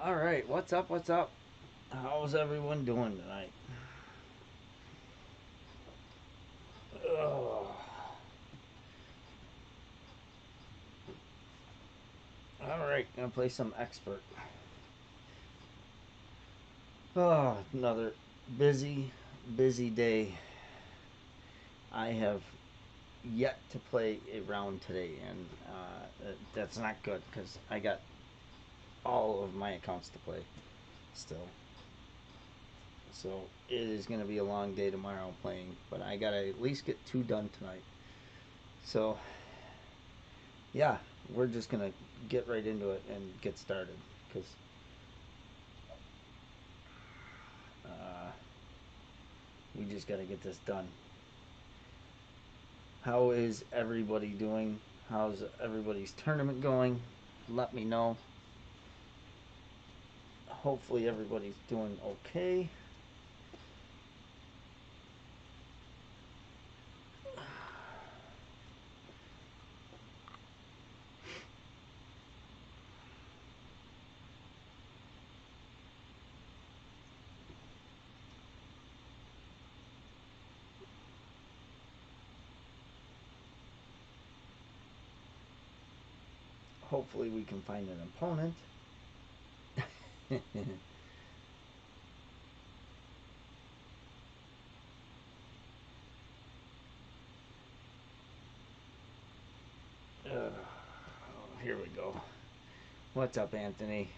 All right, what's up? What's up? How's everyone doing tonight? Ugh. All right, gonna play some expert. Oh, another busy, busy day. I have yet to play a round today, and that's not good because I got all of my accounts to play still. So it is gonna be a long day tomorrow playing, but I gotta at least get two done tonight. So yeah, we're just gonna get right into it and get started because uh, we just gotta get this done. How is everybody doing? How's everybody's tournament going? Let me know. Hopefully everybody's doing okay. Hopefully we can find an opponent. Here we go. What's up, Anthony?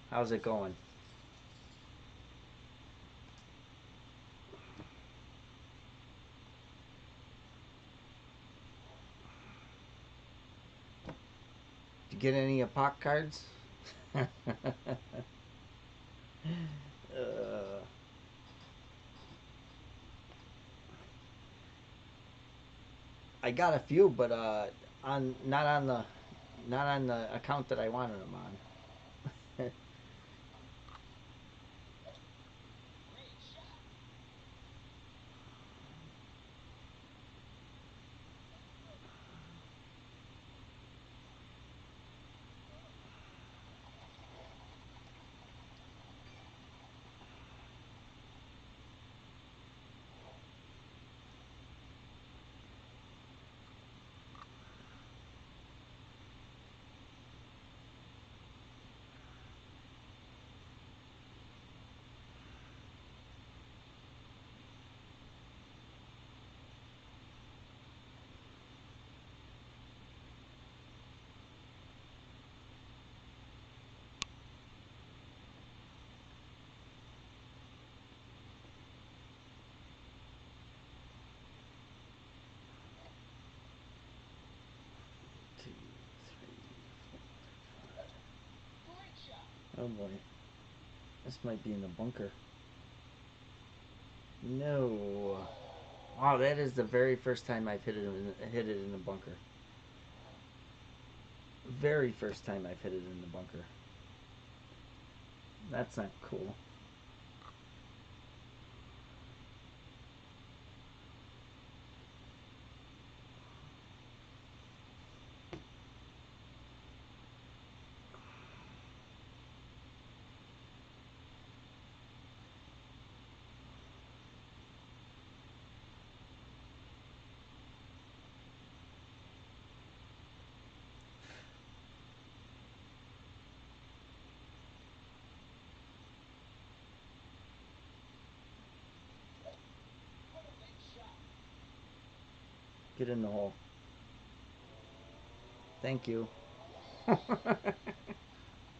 How's it going? Did you get any Apoc cards? I got a few, but on not on the account that I wanted them on. Two, three. Oh boy, this might be in the bunker. No. Wow, that is the very first time I've hit it in the bunker. Very first time I've hit it in the bunker. That's not cool. Get in the hole. Thank you.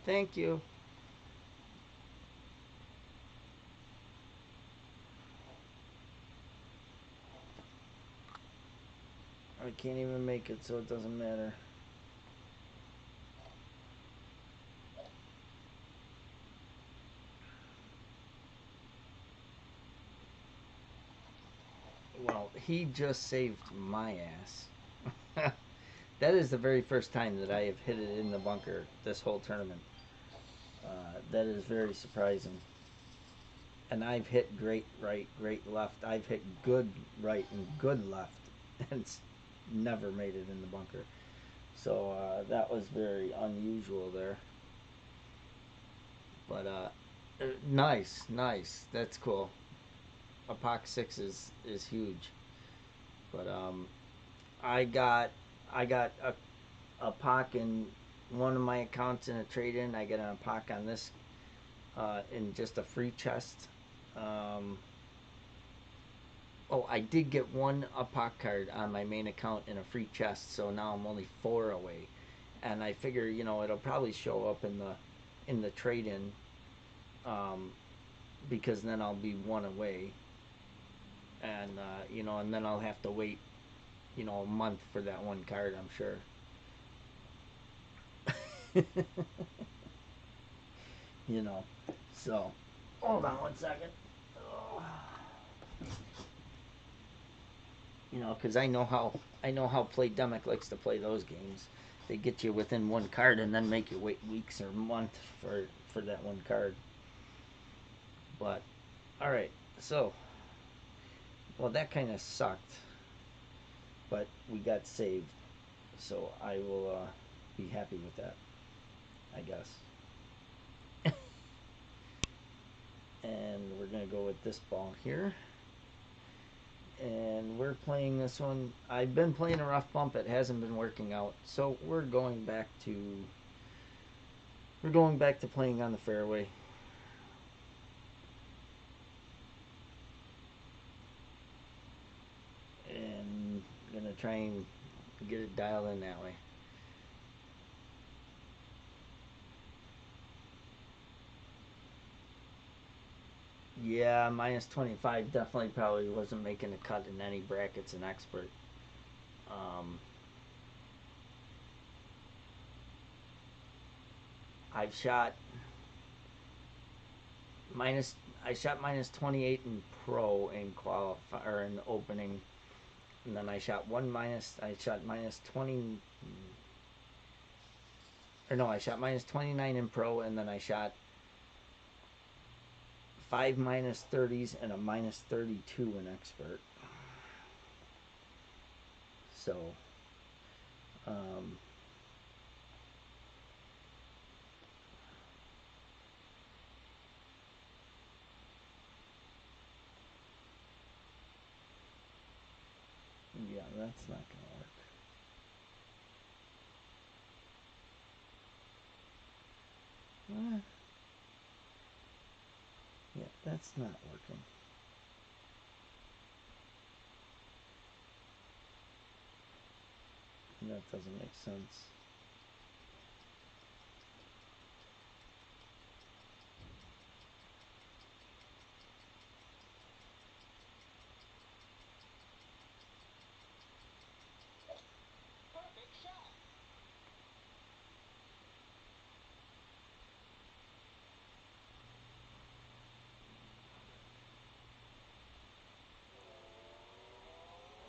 Thank you. I can't even make it, so it doesn't matter. Well, he just saved my ass. That is the very first time that I have hit it in the bunker this whole tournament. That is very surprising. And I've hit great right, great left. I've hit good right and good left, and it's never made it in the bunker. So that was very unusual there. But nice, nice. That's cool. A Pak 6 is huge. But I got a Pak in one of my accounts in a trade in. I get a Pak on this in just a free chest. Um, oh, I did get one Apak card on my main account in a free chest, so now I'm only four away. And I figure, it'll probably show up in the trade in, um, because then I'll be one away, and and then I'll have to wait, a month for that one card, I'm sure. you know, so hold on one second. Oh. Because I know how Playdemic likes to play those games. They get you within one card and then make you wait weeks or months for that one card. But all right, so well that kind of sucked, but we got saved, so I will be happy with that, I guess. And we're gonna go with this ball here. And we're playing this one. I've been playing a rough bump. It hasn't been working out, so we're going back to playing on the fairway. And gonna try and get it dialed in that way. Yeah, minus 25 definitely probably wasn't making a cut in any brackets in expert. Um, I've shot minus I shot minus 28 in pro in qualify or in opening, and then I shot minus 20, or no, I shot minus 29 in pro, and then I shot five minus 30s and a minus 32 in expert. So, um, yeah, that's not gonna work. Yeah, that's not working. That doesn't make sense.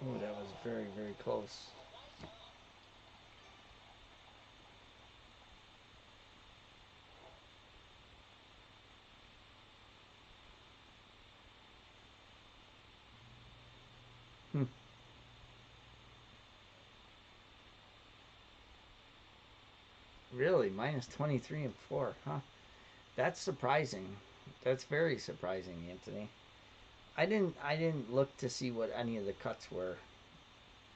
Oh, that was very, very close. Hmm. Really, minus 23 and 4, huh? That's surprising. That's very surprising, Anthony. I didn't look to see what any of the cuts were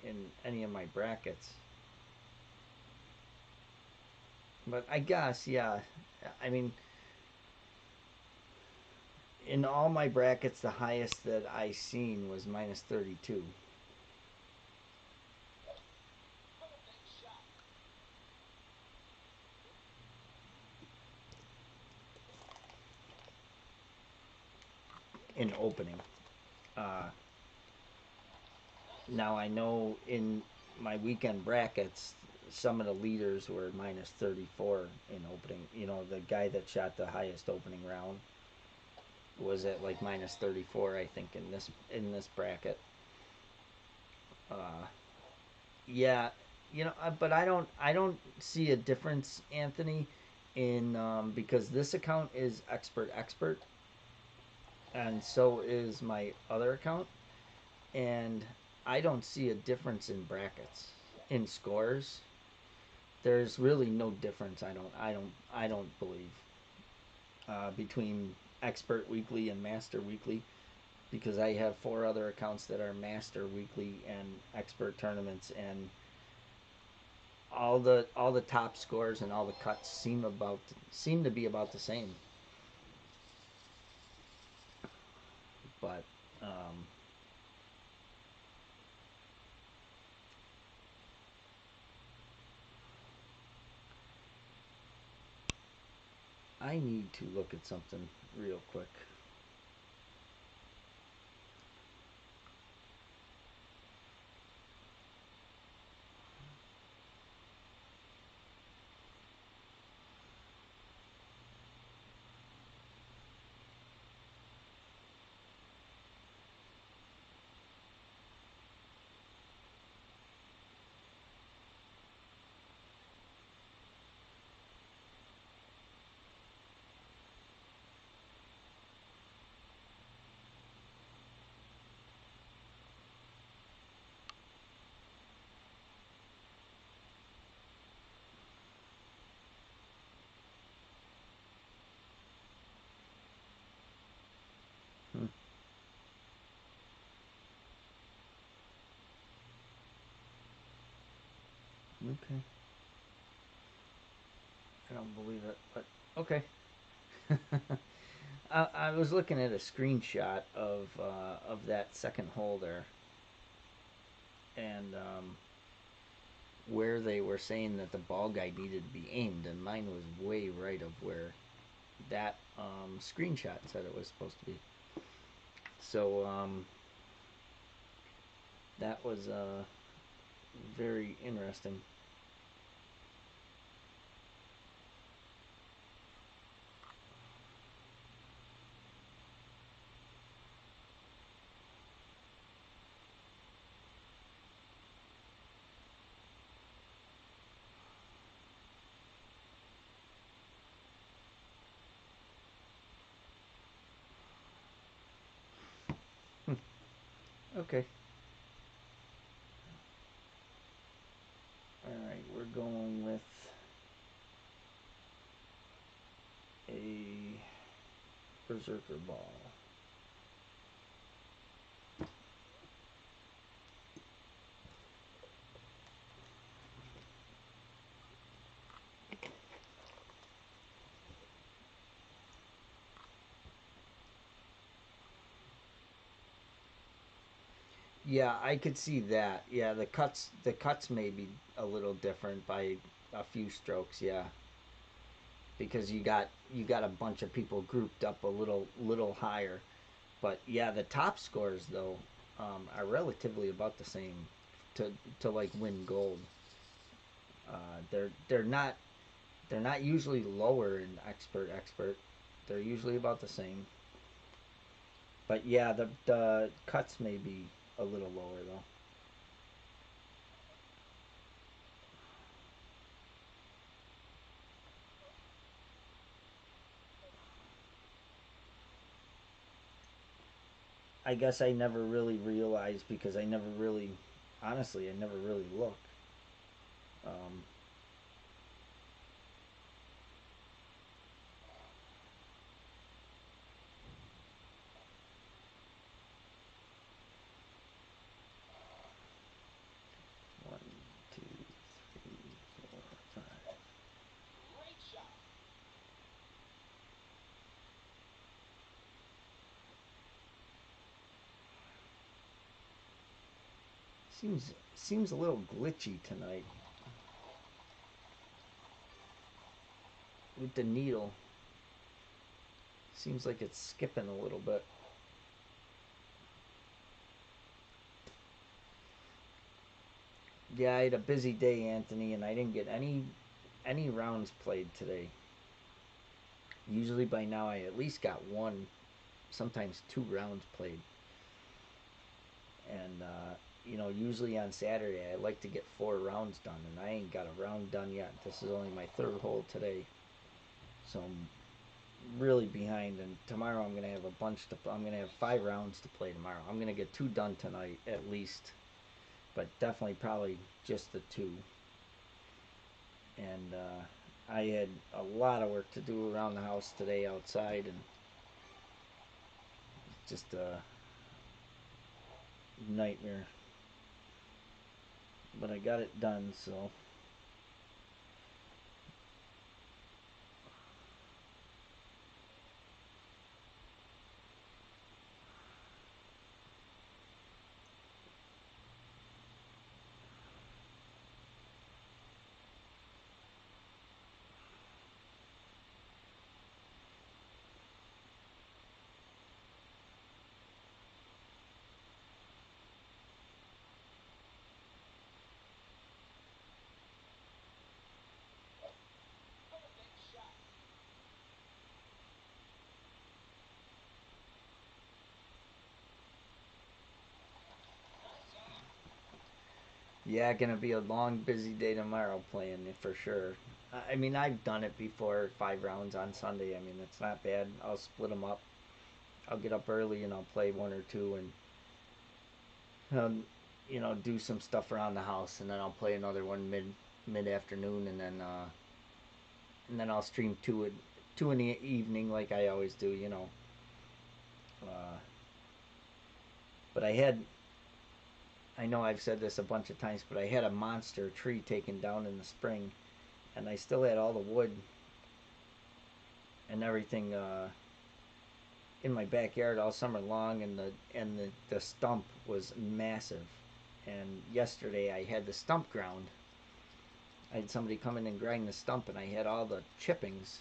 in any of my brackets. But I guess, yeah. I mean, in all my brackets, the highest that I seen was minus 32. In opening. Uh, Now I know in my weekend brackets, some of the leaders were minus 34 in opening. The guy that shot the highest opening round was at like minus 34, I think, in this bracket. Uh, yeah, but I don't see a difference, Anthony, in because this account is expert, and so is my other account, and I don't see a difference in brackets, in scores. There's really no difference. I don't believe. between Expert Weekly and Master Weekly, because I have 4 other accounts that are Master Weekly and Expert Tournaments, and all the top scores and all the cuts seem to be about the same. But I need to look at something real quick. Hmm. Okay. I don't believe it, but okay. I was looking at a screenshot of that second hole there, and where they were saying that the ball guide needed to be aimed, and mine was way right of where that screenshot said it was supposed to be. So that was very interesting. Okay. All right, we're going with a berserker ball. Yeah, I could see that. Yeah, the cuts may be a little different by a few strokes. Yeah, because you got a bunch of people grouped up a little higher. But yeah, the top scores though are relatively about the same to like win gold. They're not usually lower in expert. They're usually about the same. But yeah, the cuts may be a little lower though. I guess I never really realized because I never really, honestly, I never really look. Um, One, two, three, four, five. Seems a little glitchy tonight with the needle. Seems like it's skipping a little bit. Yeah, I had a busy day, Anthony, and I didn't get any rounds played today. Usually by now I at least got one, sometimes 2 rounds played. And usually on Saturday I like to get 4 rounds done, and I ain't got a round done yet. This is only my third hole today, so I'm really behind. And tomorrow I'm gonna have a bunch to. I'm gonna have 5 rounds to play tomorrow. I'm gonna get 2 done tonight at least, but definitely probably just the 2. And I had a lot of work to do around the house today outside, and just a nightmare. But I got it done, so. Yeah, gonna be a long, busy day tomorrow playing it for sure. I mean, I've done it before, 5 rounds on Sunday. I mean, it's not bad. I'll split them up. I'll get up early and I'll play one or two, and do some stuff around the house, and then I'll play another one mid afternoon, and then I'll stream two in the evening like I always do. Uh, but I know I've said this a bunch of times, but I had a monster tree taken down in the spring, and I still had all the wood and everything in my backyard all summer long, and the stump was massive. And yesterday I had the stump ground. I had somebody come in and grind the stump, and I had all the chippings,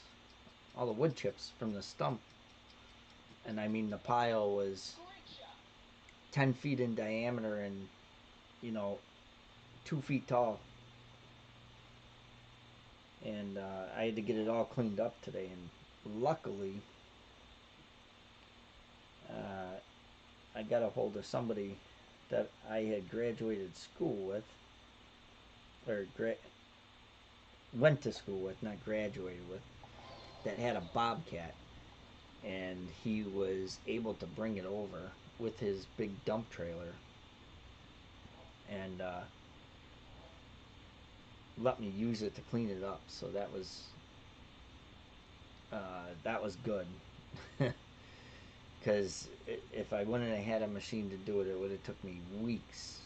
all the wood chips from the stump. And I mean, the pile was 10 feet in diameter and, you know, 2 feet tall. And I had to get it all cleaned up today. And luckily, uh, I got a hold of somebody that I had graduated school with, or went to school with, not graduated with, that had a bobcat, and he was able to bring it over with his big dump trailer, and let me use it to clean it up. So that was good. Because if I wouldn't have had a machine to do it, it would have took me weeks.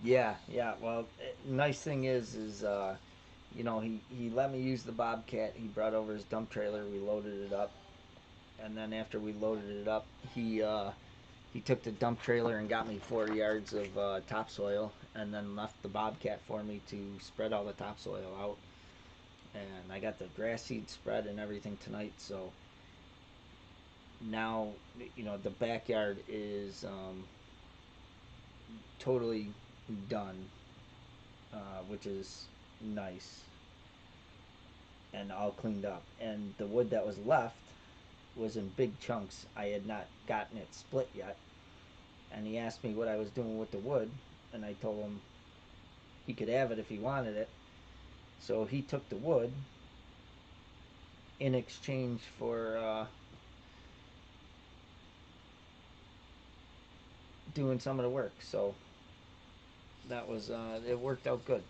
Yeah, yeah. Well, nice thing is he let me use the bobcat. He brought over his dump trailer. We loaded it up, and then after we loaded it up, he took the dump trailer and got me 4 yards of topsoil, and then left the bobcat for me to spread all the topsoil out. And I got the grass seed spread and everything tonight. So now, the backyard is totally done, which is nice, and all cleaned up. And the wood that was left was in big chunks. I had not gotten it split yet. And he asked me what I was doing with the wood, and I told him he could have it if he wanted it. So he took the wood in exchange for doing some of the work. So that was it worked out good.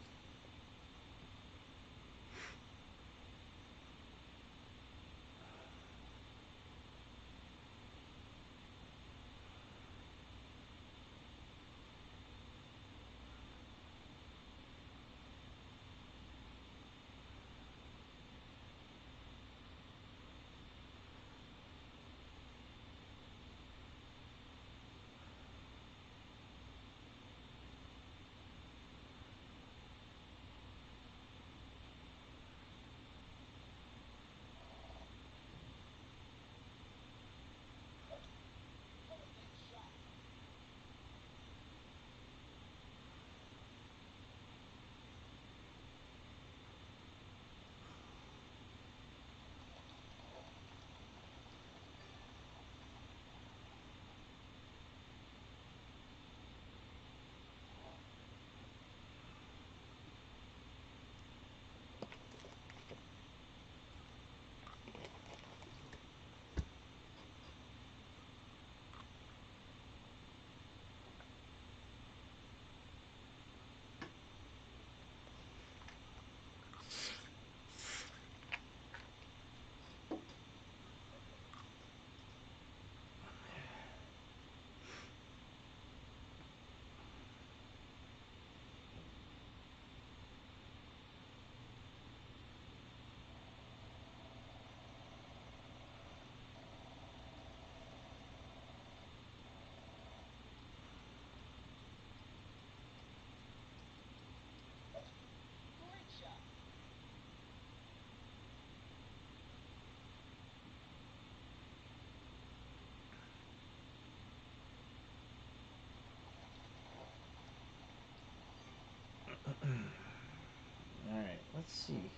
see.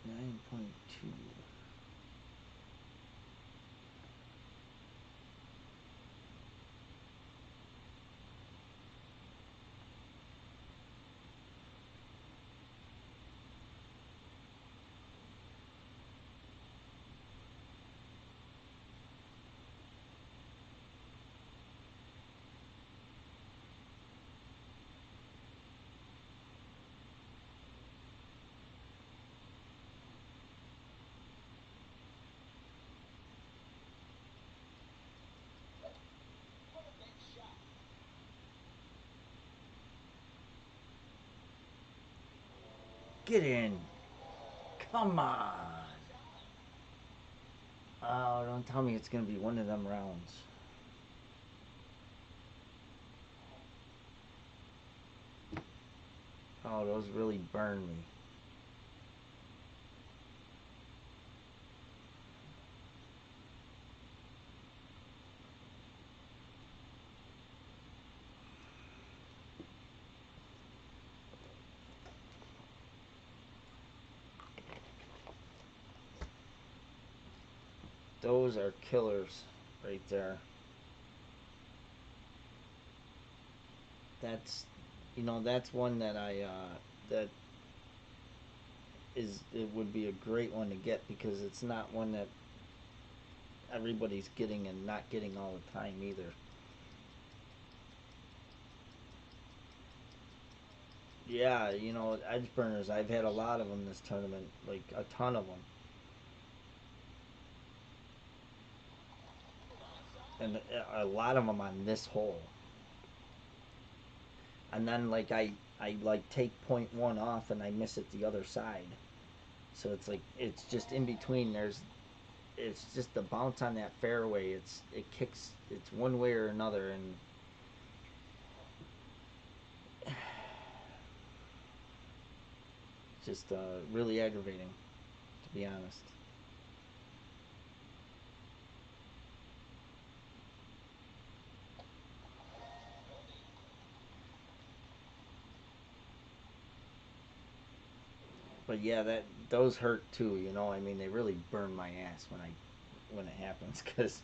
9.2. Get in. Come on. Oh, don't tell me it's going to be one of them rounds. Oh, those really burn me. Those are killers right there. That's, that's one that that it would be a great one to get because it's not one that everybody's getting and not getting all the time either. Yeah, edge burners. I've had a lot of them this tournament, like a ton of them, and a lot of them on this hole. And then I like take point one off and I miss it the other side. So it's like it's just in between. It's just the bounce on that fairway. It kicks. It's one way or another, and just really aggravating, to be honest. But yeah, that those hurt too. I mean, they really burn my ass when it happens because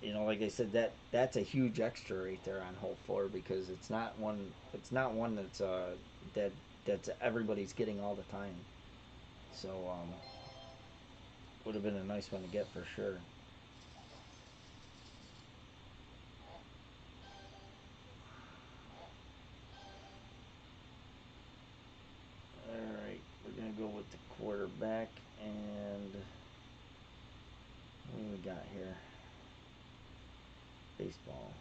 like I said, that's a huge extra right there on hole four because it's not one that that's everybody's getting all the time. So would have been a nice one to get for sure. All right, we're gonna go with the quarterback and what do we got here? Baseball.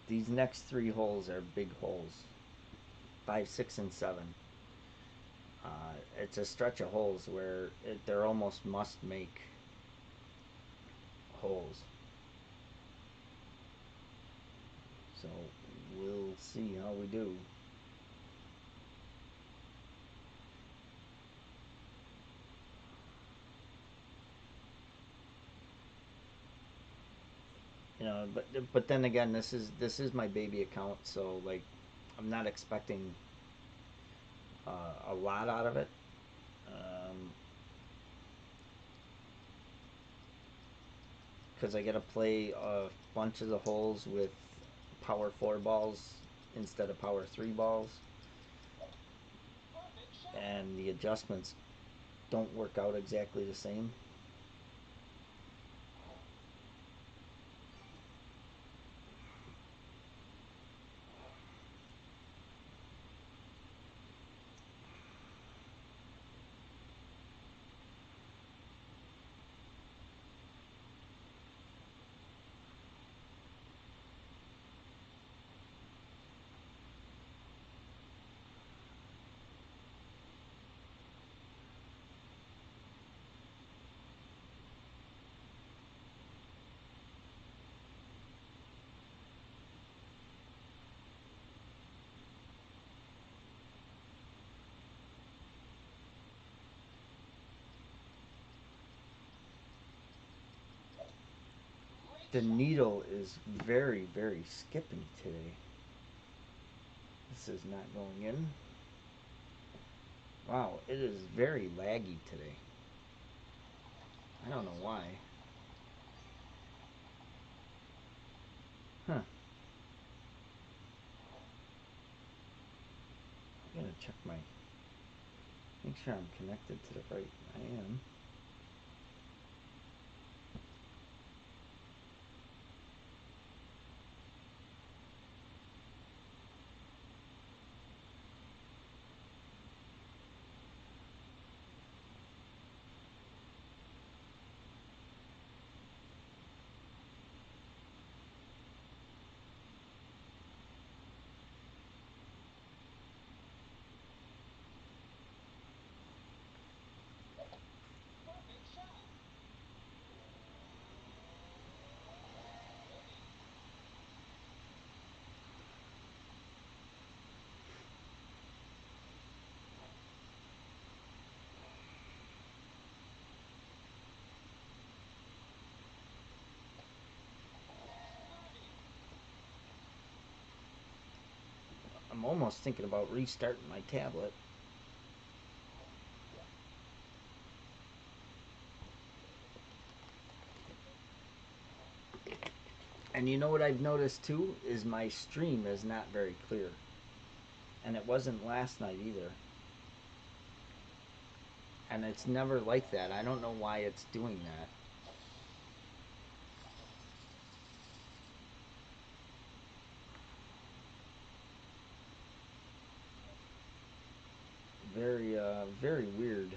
These next three holes are big holes. 5, 6, and 7. It's a stretch of holes where they're almost must make holes. So we'll see how we do. But then again, this is my baby account, so like I'm not expecting a lot out of it. Because I got to play a bunch of the holes with power 4 balls instead of power 3 balls, and the adjustments don't work out exactly the same. The needle is very, very skippy today. This is not going in. Wow, it is very laggy today. I don't know why. Huh. I'm gonna check make sure I'm connected to the right. I am. I'm almost thinking about restarting my tablet. And you know what I've noticed too is my stream is not very clear. And it wasn't last night either. And it's never like that. I don't know why it's doing that. Very weird.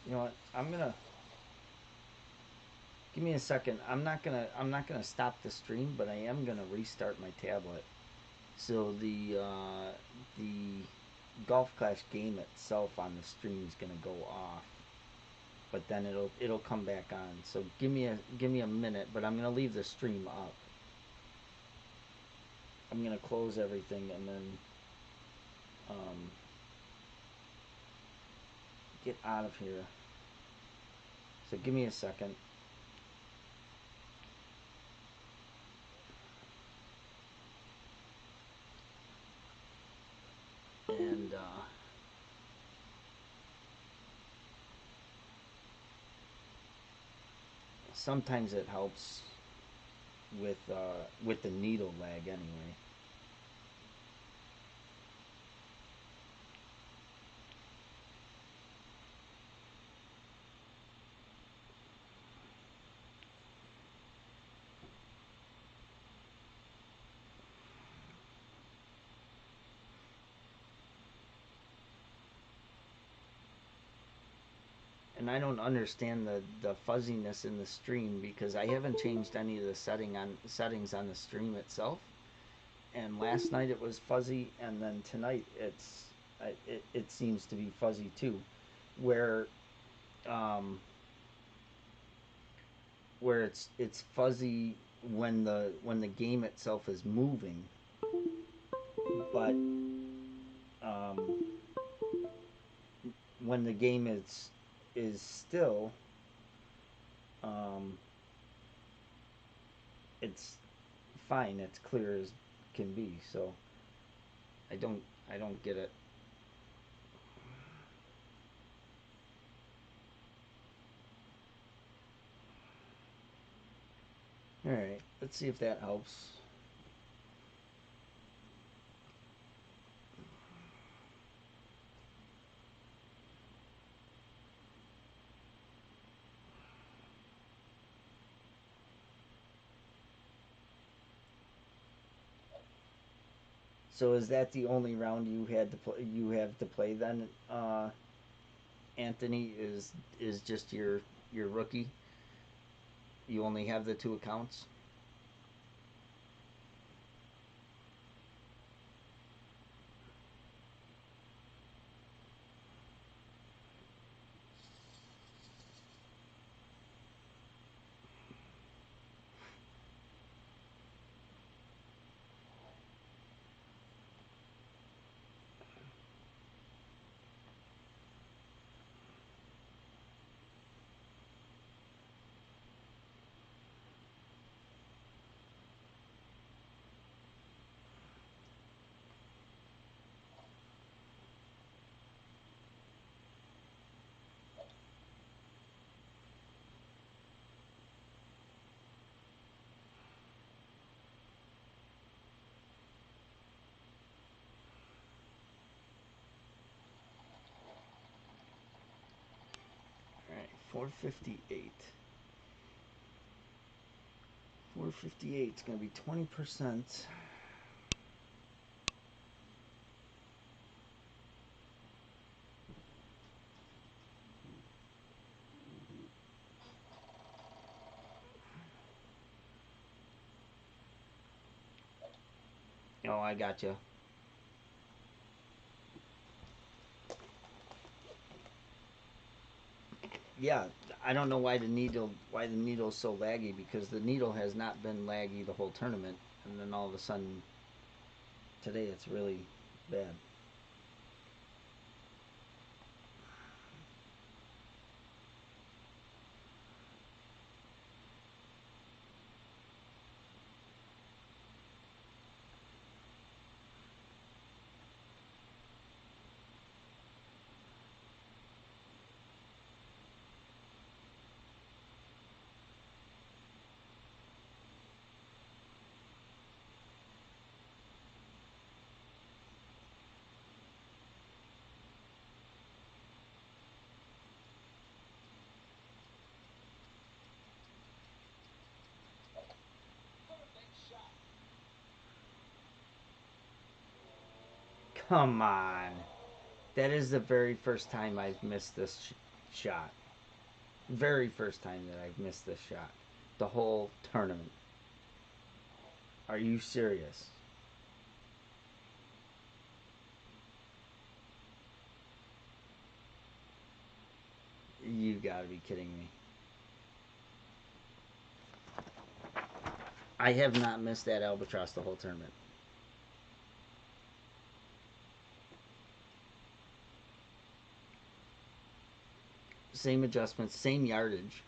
You know what? Give me a second. I'm not gonna stop the stream, but I am gonna restart my tablet. So the Golf Clash game itself on the stream is gonna go off, but then it'll come back on. So give me a minute, but I'm gonna leave the stream up. I'm gonna close everything and then um, get out of here. So give me a second. And sometimes it helps with the needle lag anyway. And I don't understand the fuzziness in the stream because I haven't changed any of the settings on the stream itself. And last night it was fuzzy, and then tonight it seems to be fuzzy too, where um, where it's fuzzy when the game itself is moving, but um, when the game is still, um, it's fine. It's clear as can be. So I don't I don't get it. All right, let's see if that helps. So is that the only round you had to play? You have to play then? Anthony is just your rookie. You only have the two accounts. 458. 458 is going to be 20%. Oh, I got you. Yeah, I don't know why the needle's so laggy, because the needle has not been laggy the whole tournament, and then all of a sudden today it's really bad. Come on. That is the very first time I've missed this shot. Very first time that I've missed this shot. The whole tournament. Are you serious? You gotta be kidding me. I have not missed that albatross the whole tournament. Same adjustments, same yardage.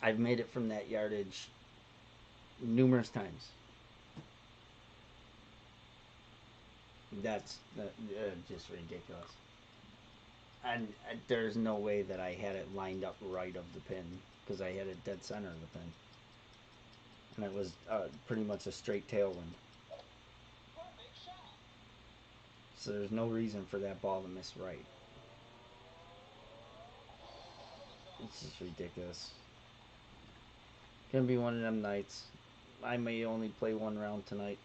I've made it from that yardage numerous times. That's just ridiculous. And there's no way that I had it lined up right of the pin, because I had it dead center of the pin. And it was pretty much a straight tailwind. So there's no reason for that ball to miss right. It's just ridiculous. Gonna be one of them nights. I may only play one round tonight.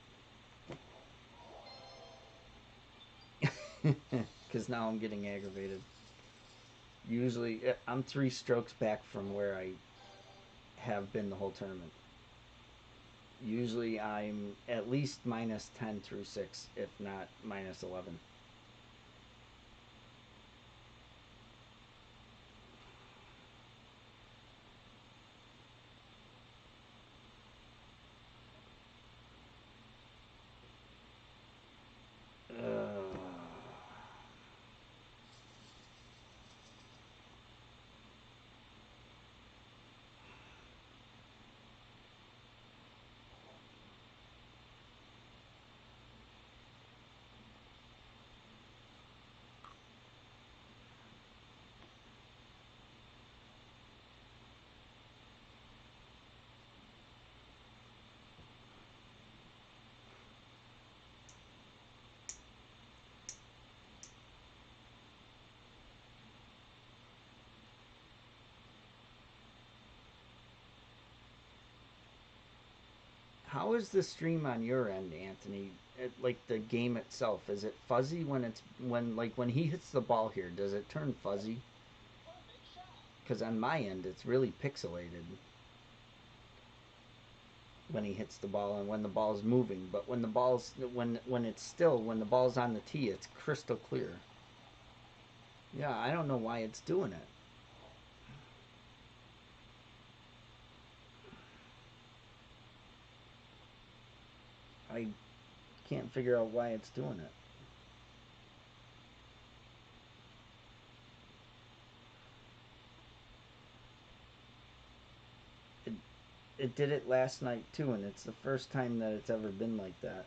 Because now I'm getting aggravated. Usually, I'm 3 strokes back from where I have been the whole tournament. Usually, I'm at least minus 10 through 6, if not minus 11. How is the stream on your end, Anthony? Like the game itself, is it fuzzy when he hits the ball here? Does it turn fuzzy? Because on my end, it's really pixelated when he hits the ball and when the ball's moving. But when it's still, when the ball's on the tee, it's crystal clear. Yeah, I don't know why it's doing it. I can't figure out why it's doing it. It did it last night too, and it's the first time that it's ever been like that.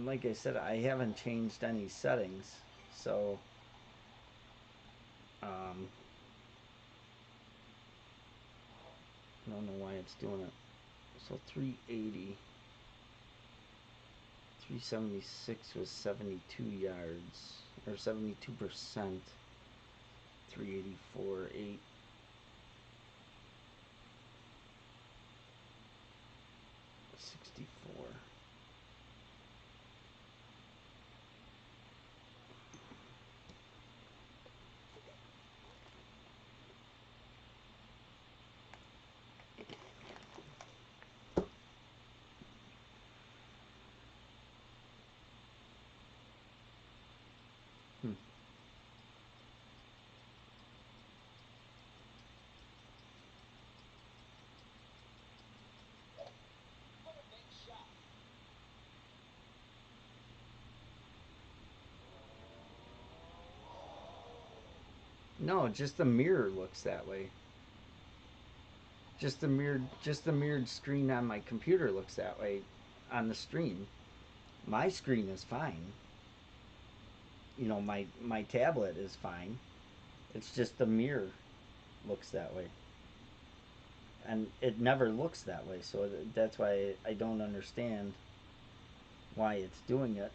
like I said, I haven't changed any settings, so um, I don't know why it's doing it. So 380, 376 was 72 yards, or 72%. 384, 8. '64. Hmm. No, just the mirror looks that way. Just the mirrored screen on my computer looks that way on the stream. My screen is fine. My tablet is fine. It's just the mirror looks that way. And it never looks that way, so that's why I don't understand why it's doing it.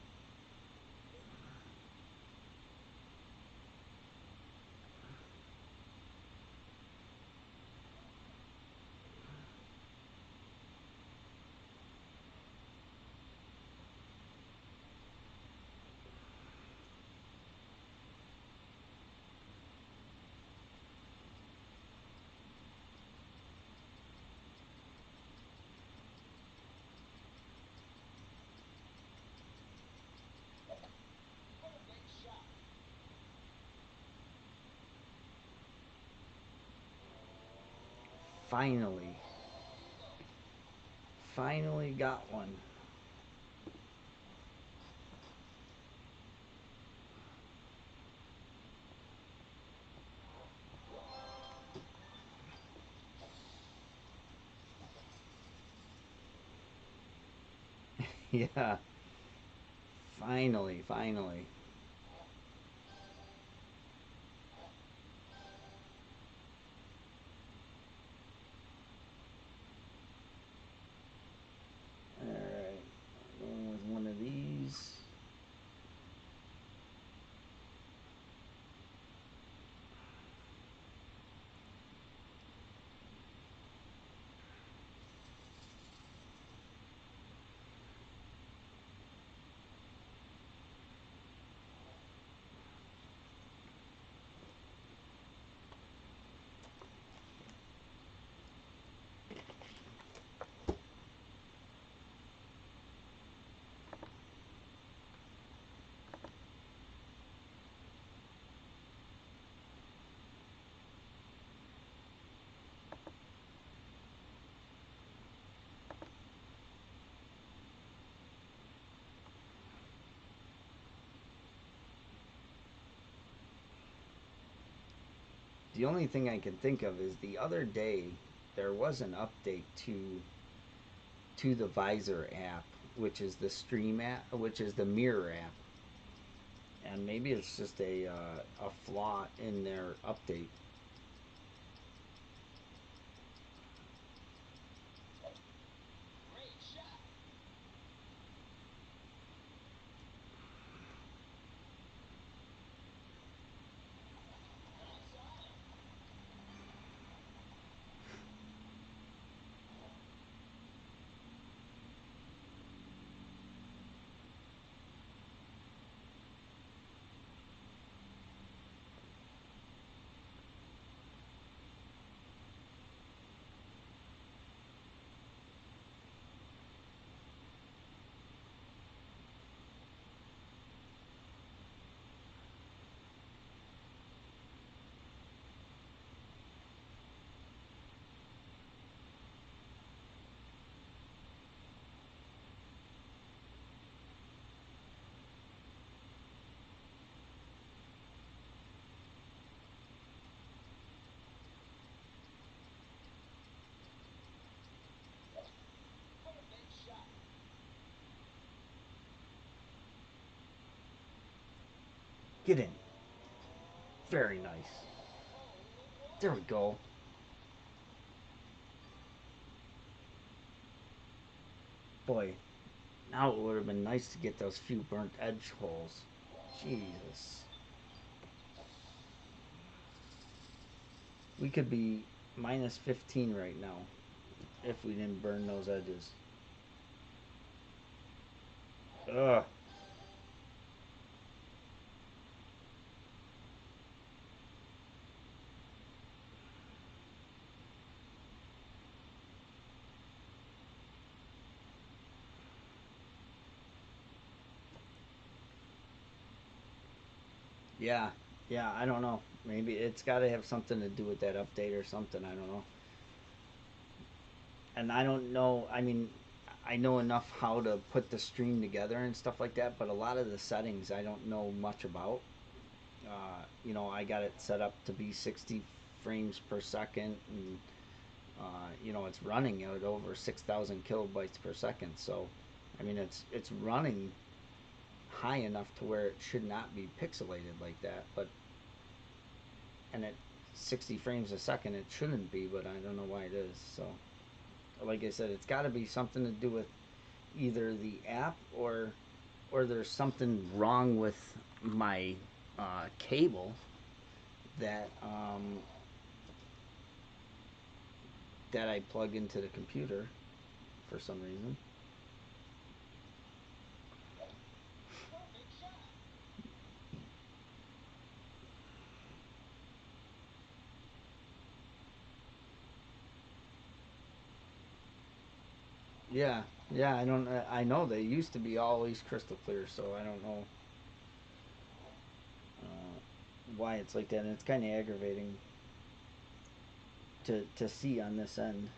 Finally, finally got one. Yeah, finally, finally. All right, going with one of these. The only thing I can think of is the other day there was an update to the Visor app, which is the Stream app, which is the Mirror app, and maybe it's just a flaw in their update. Get in. Very nice. There we go. Boy, now it would have been nice to get those few burnt edge holes. Jesus. We could be minus 15 right now if we didn't burn those edges. Ugh. Yeah, yeah, I don't know. Maybe it's got to have something to do with that update or something. I don't know. And I don't know. I mean, I know enough how to put the stream together and stuff like that, but a lot of the settings I don't know much about. I got it set up to be 60 frames per second, and it's running at over 6,000 kilobytes per second. So, I mean, it's running high enough to where it should not be pixelated like that, but and at 60 frames a second it shouldn't be, but I don't know why it is. So, like I said, it's got to be something to do with either the app or there's something wrong with my cable that that I plug into the computer for some reason. Yeah, yeah. I don't. I know they used to be always crystal clear, so I don't know why it's like that. And it's kind of aggravating to see on this end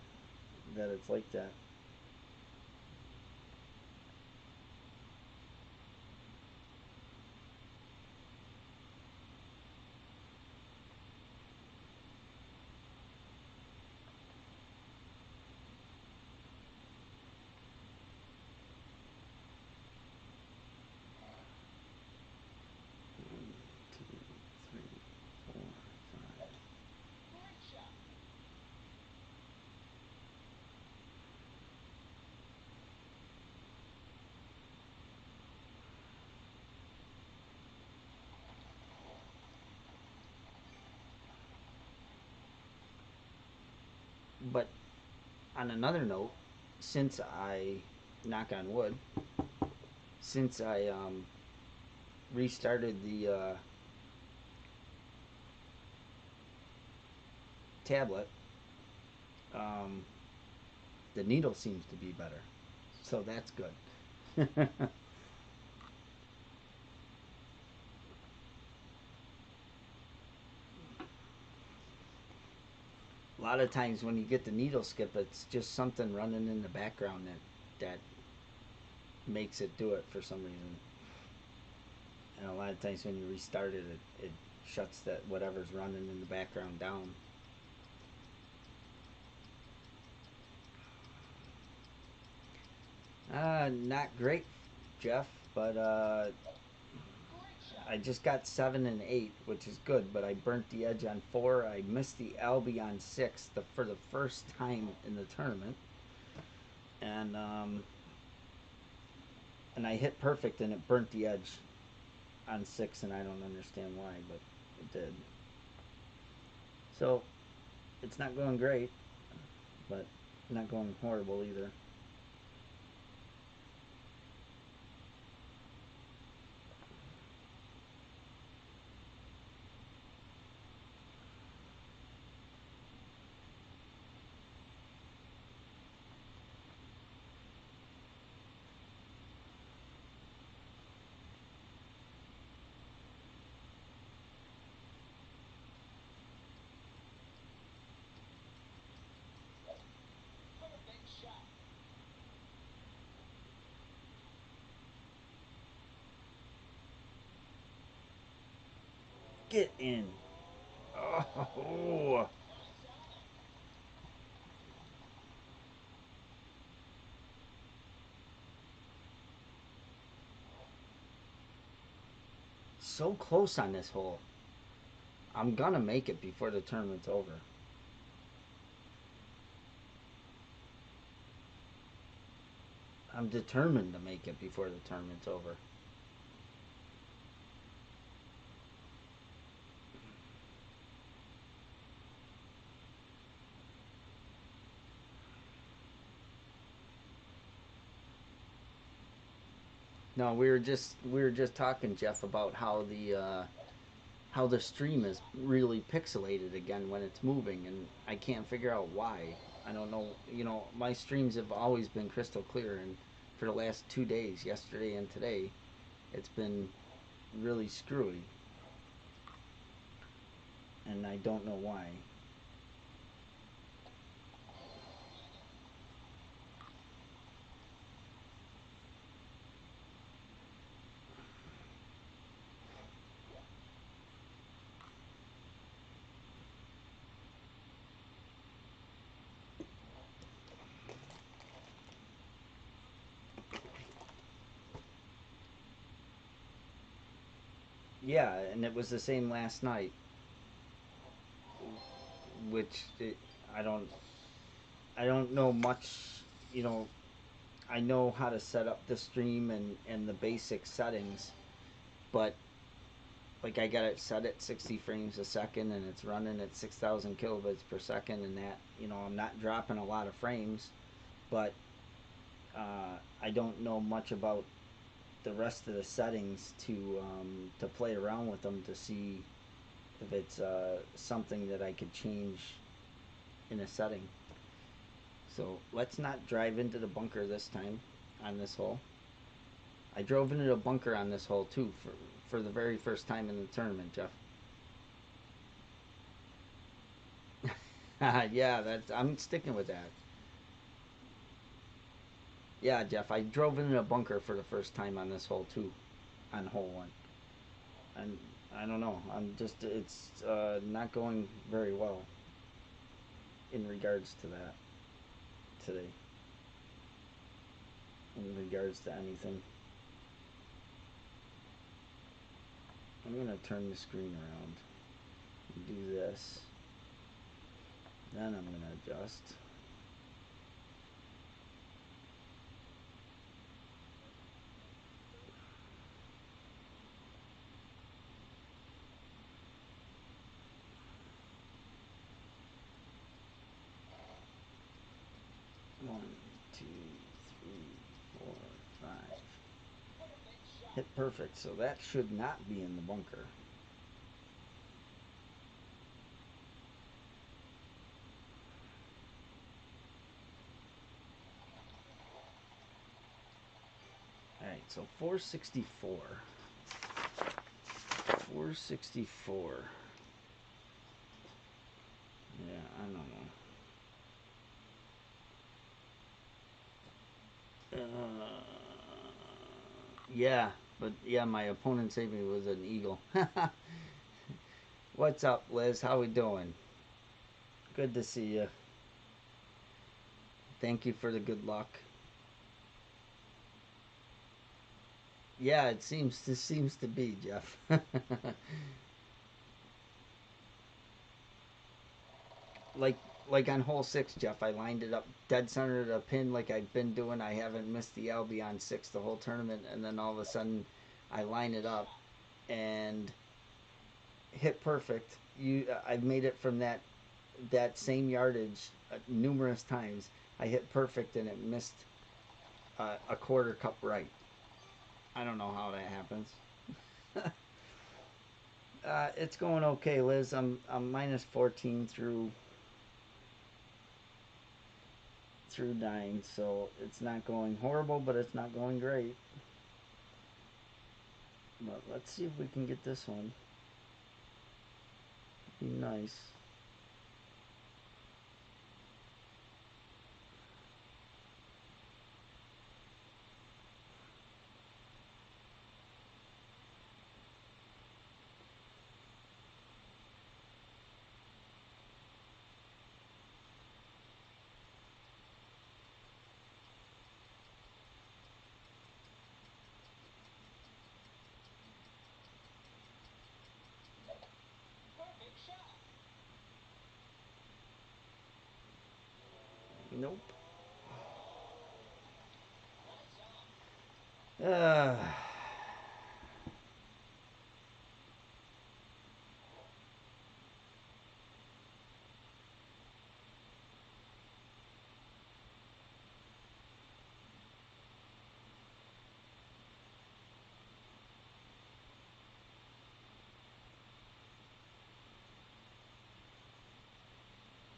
that it's like that. One, two, three, 4, 5. But on another note, since I knock on wood, since I restarted the tablet, um, the needle seems to be better, so that's good. A lot of times when you get the needle skip, it's just something running in the background that makes it do it for some reason. And a lot of times when you restart it, it shuts that whatever's running in the background down. Not great, Jeff, but I just got 7 and 8, which is good. But I burnt the edge on 4. I missed the Albi on 6 for the first time in the tournament, and and I hit perfect, and it burnt the edge on 6, and I don't understand why, but it did. So it's not going great, but not going horrible either. Get in. Oh, so close on this hole. I'm gonna make it before the tournament's over. I'm determined to make it before the tournament's over. No, we were just talking, Jeff, about how the stream is really pixelated again when it's moving, and I can't figure out why. I don't know. My streams have always been crystal clear, and for the last 2 days, yesterday and today, it's been really screwy, and I don't know why. Yeah, and it was the same last night, which I don't I don't know much. You know, I know how to set up the stream and the basic settings, but like I got it set at 60 frames a second and it's running at 6,000 kilobits per second, and that, I'm not dropping a lot of frames, but I don't know much about the rest of the settings to play around with them to see if it's something that I could change in a setting. So let's not drive into the bunker this time on this hole. I drove into a bunker on this hole too for the very first time in the tournament, Jeff. Yeah, I'm sticking with that. Yeah, Jeff, I drove into a bunker for the first time on this hole too, on hole one, and I don't know. It's not going very well in regards to that today. In regards to anything, I'm gonna turn the screen around and do this. Then I'm gonna adjust. One, two, three, four, five. Hit perfect, so that should not be in the bunker. Alright, so 464. 464. Yeah, I don't know. Yeah, but yeah, my opponent saved me was an eagle. What's up, Liz? How we doing? Good to see you. Thank you for the good luck. Yeah, this seems to be, Jeff. like like on hole six, Jeff, I lined it up dead center of the pin like I've been doing. I haven't missed the LB on six the whole tournament, and then all of a sudden, I line it up and hit perfect. I've made it from that same yardage numerous times. I hit perfect and it missed a quarter cup right. I don't know how that happens. It's going okay, Liz. I'm minus 14 through nine, so it's not going horrible, but it's not going great. But let's see if we can get this one. Be nice. Nope. Uh,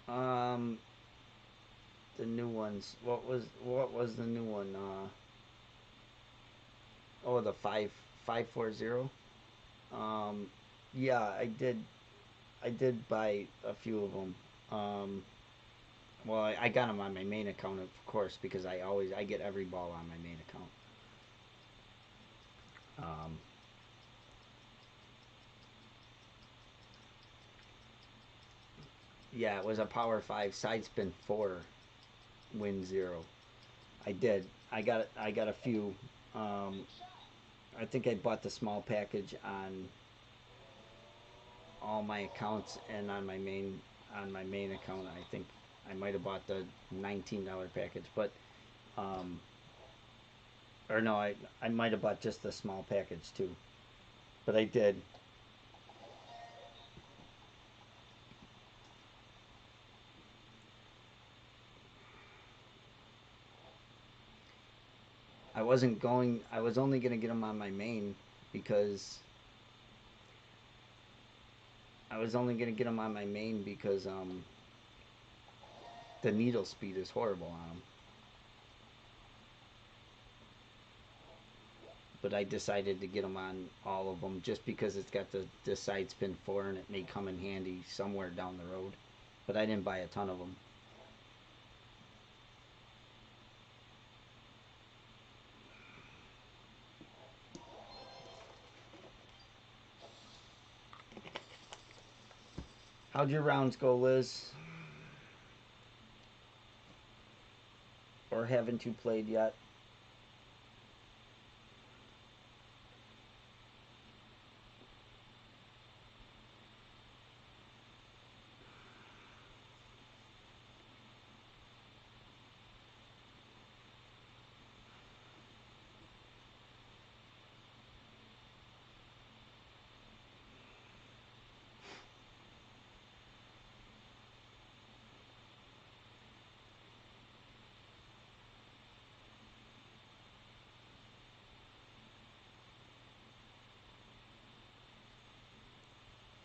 um, the new ones. What was the new one? Oh, the 5540. Um, yeah, I did buy a few of them. Well, I got them on my main account, of course, because I get every ball on my main account. Um, yeah, it was a Power Five side spin four, win zero. I did. I got a few. Um, I think I bought the small package on all my accounts and on my main account. I think I might have bought the $19 package, but um, or no, I might have bought just the small package too. But I did. I wasn't going. I was only gonna get them on my main because I was only gonna get them on my main because the needle speed is horrible on them. But I decided to get them on all of them just because it's got the side spin four and it may come in handy somewhere down the road. But I didn't buy a ton of them. How'd your rounds go, Liz? Or haven't you played yet?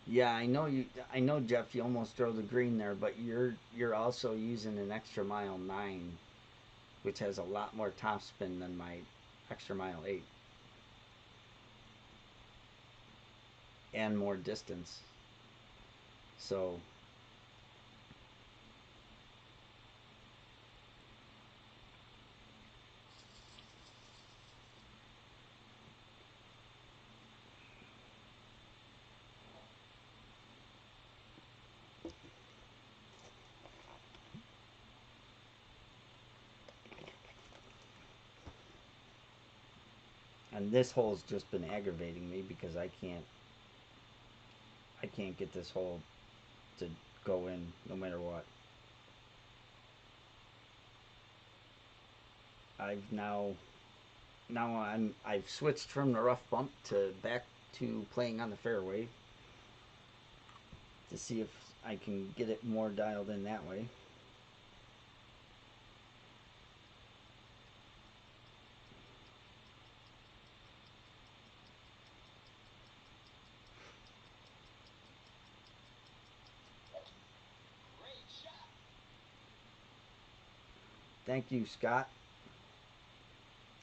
Yeah, I know you. I know, Jeff. You almost drove the green there, but you're also using an extra mile nine, which has a lot more top spin than my extra mile eight and more distance. So and this hole's just been aggravating me because I can't get this hole to go in no matter what. I've switched from the rough bump to back to playing on the fairway to see if I can get it more dialed in that way. Thank you, Scott.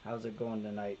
How's it going tonight?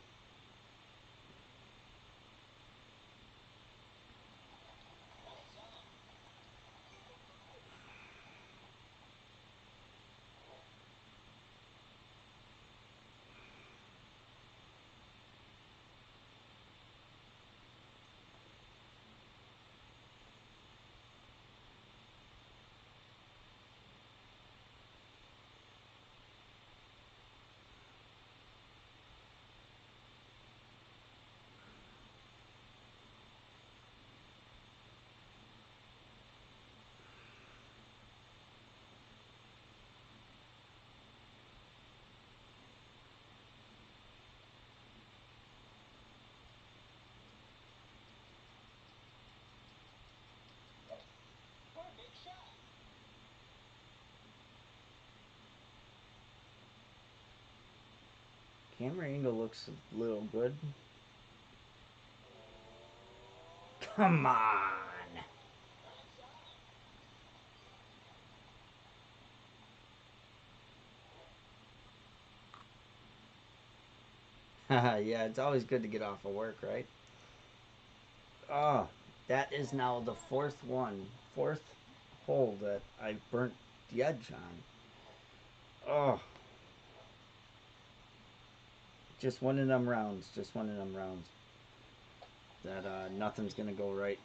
Camera angle looks a little good. Come on. Yeah, it's always good to get off of work, right? Oh, that is now the fourth hole that I burnt the edge on. Oh, just one of them rounds. Just one of them rounds. That nothing's gonna go right.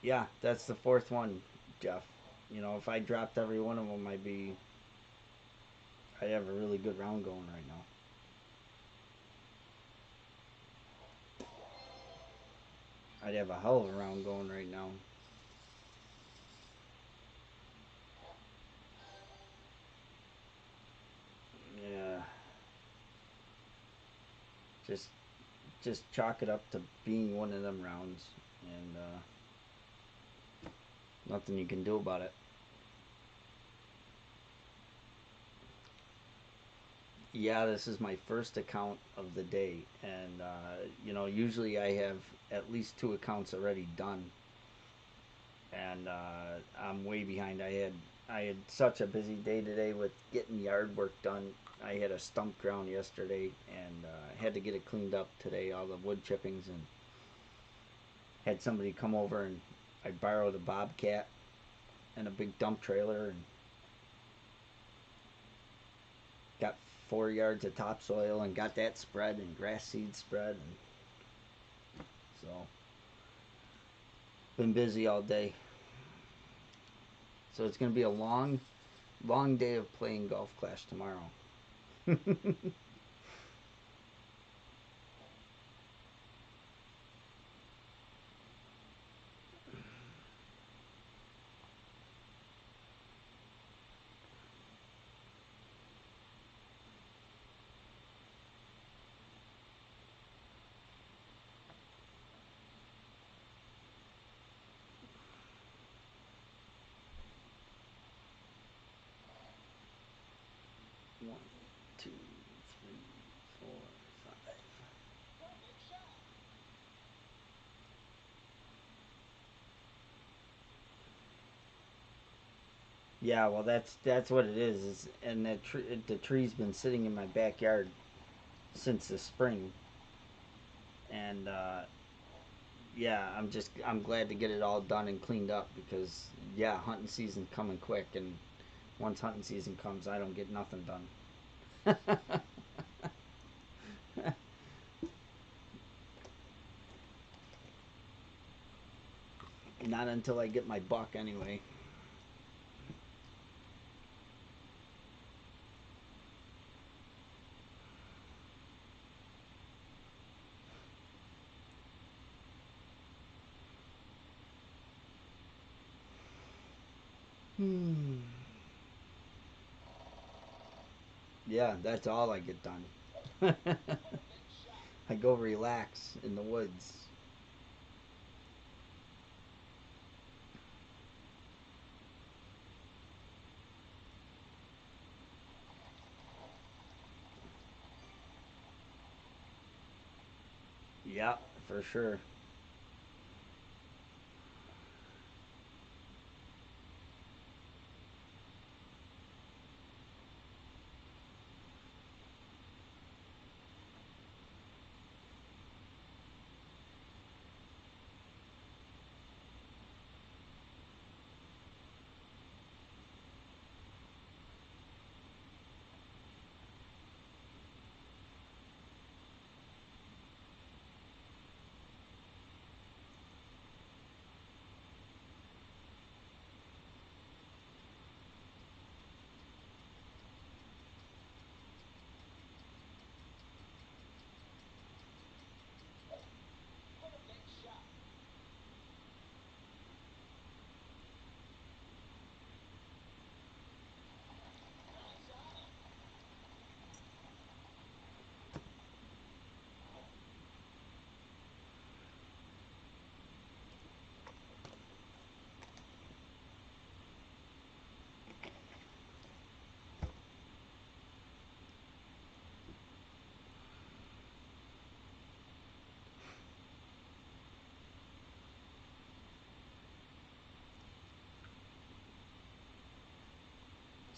Yeah, that's the fourth one, Jeff. You know, if I dropped every one of them, I'd have a really good round going right now. I'd have a hell of a round going right now. Yeah, just just chalk it up to being one of them rounds, and nothing you can do about it. Yeah, this is my first account of the day, and you know, usually I have at least two accounts already done, and I'm way behind. I had such a busy day today with getting yard work done. I had a stump ground yesterday, and had to get it cleaned up today, all the wood chippings, and had somebody come over, and I borrowed a bobcat and a big dump trailer, and got 4 yards of topsoil and got that spread and grass seed spread, and so been busy all day. So it's going to be a long day of playing Golf Clash tomorrow. One, two, three, four, five. Yeah, well, that's what it is. And the tree's been sitting in my backyard since the spring, and yeah, I'm glad to get it all done and cleaned up because yeah, hunting season's coming quick, and once hunting season comes, I don't get nothing done. Not until I get my buck, anyway. Hmm. Yeah, that's all I get done. I go relax in the woods. Yeah, for sure.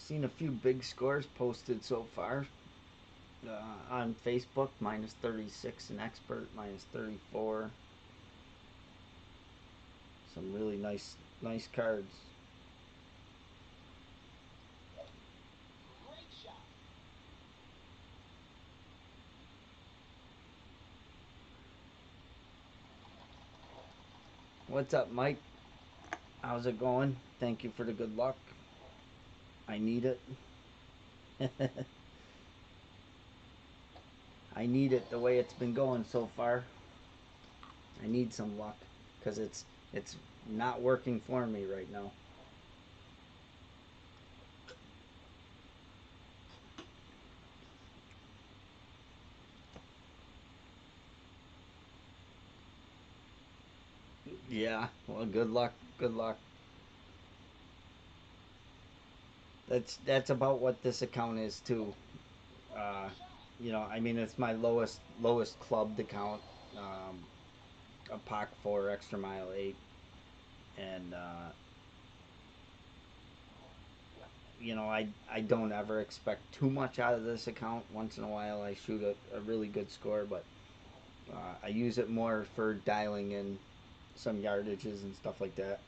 Seen a few big scores posted so far on Facebook. Minus 36 an expert, minus 34. Some really nice cards. What's up, Mike? How's it going? Thank you for the good luck. I need it. I need it the way it's been going so far. I need some luck because it's not working for me right now. Yeah, well, good luck. Good luck. That's about what this account is too. Uh, I mean, it's my lowest clubbed account. Um, a POC 4 extra mile 8, and I don't ever expect too much out of this account. Once in a while, I shoot a really good score, but I use it more for dialing in some yardages and stuff like that.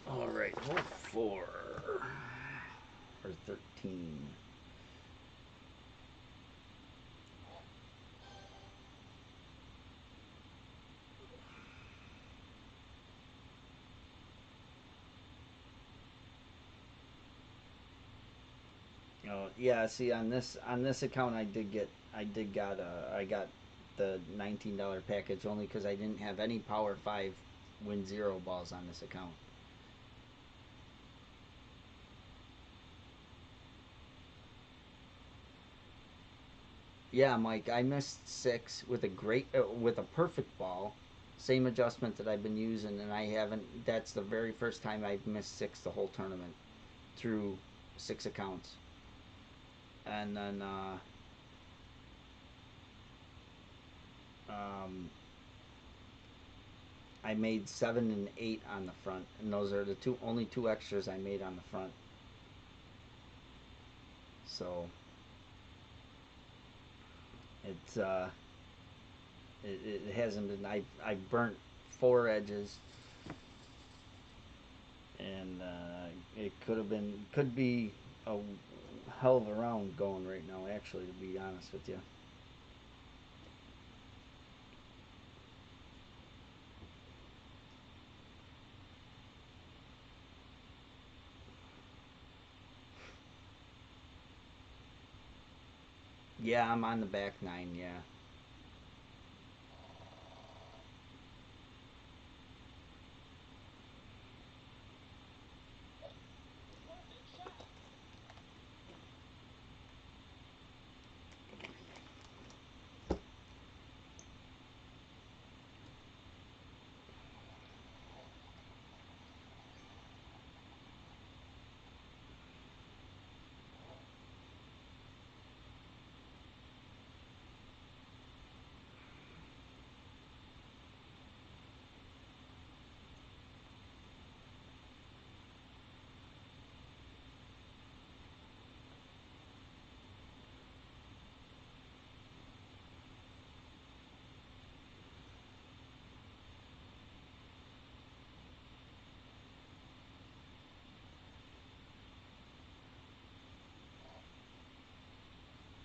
All right, hole 4 or 13. Oh yeah, see on this account I got the $19 package only because I didn't have any Power 5 Win Zero balls on this account. Yeah, Mike, I missed 6 with a perfect ball, same adjustment that I've been using, and I haven't. That's the very first time I've missed 6 the whole tournament through 6 accounts, and then um, I made 7 and 8 on the front, and those are the only two extras I made on the front. So it's it hasn't been. I burnt 4 edges, and it could be a hell of a round going right now. Actually, to be honest with you. Yeah, I'm on the back 9. Yeah.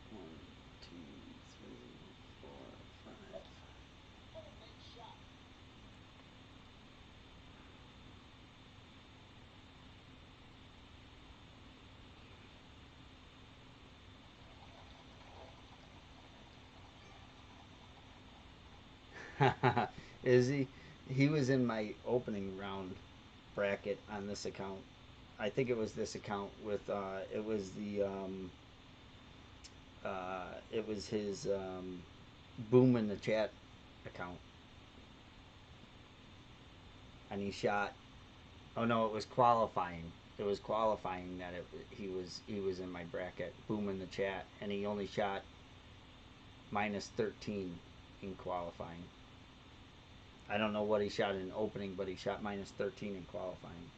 One, two, three, four, five. Is he? He was in my opening round bracket on this account. I think it was this account with it was his boom in the chat account, and he shot. Oh no, it was qualifying. It was qualifying that he was in my bracket. Boom in the chat, and he only shot minus 13. in qualifying. I don't know what he shot in opening, but he shot minus 13 in qualifying.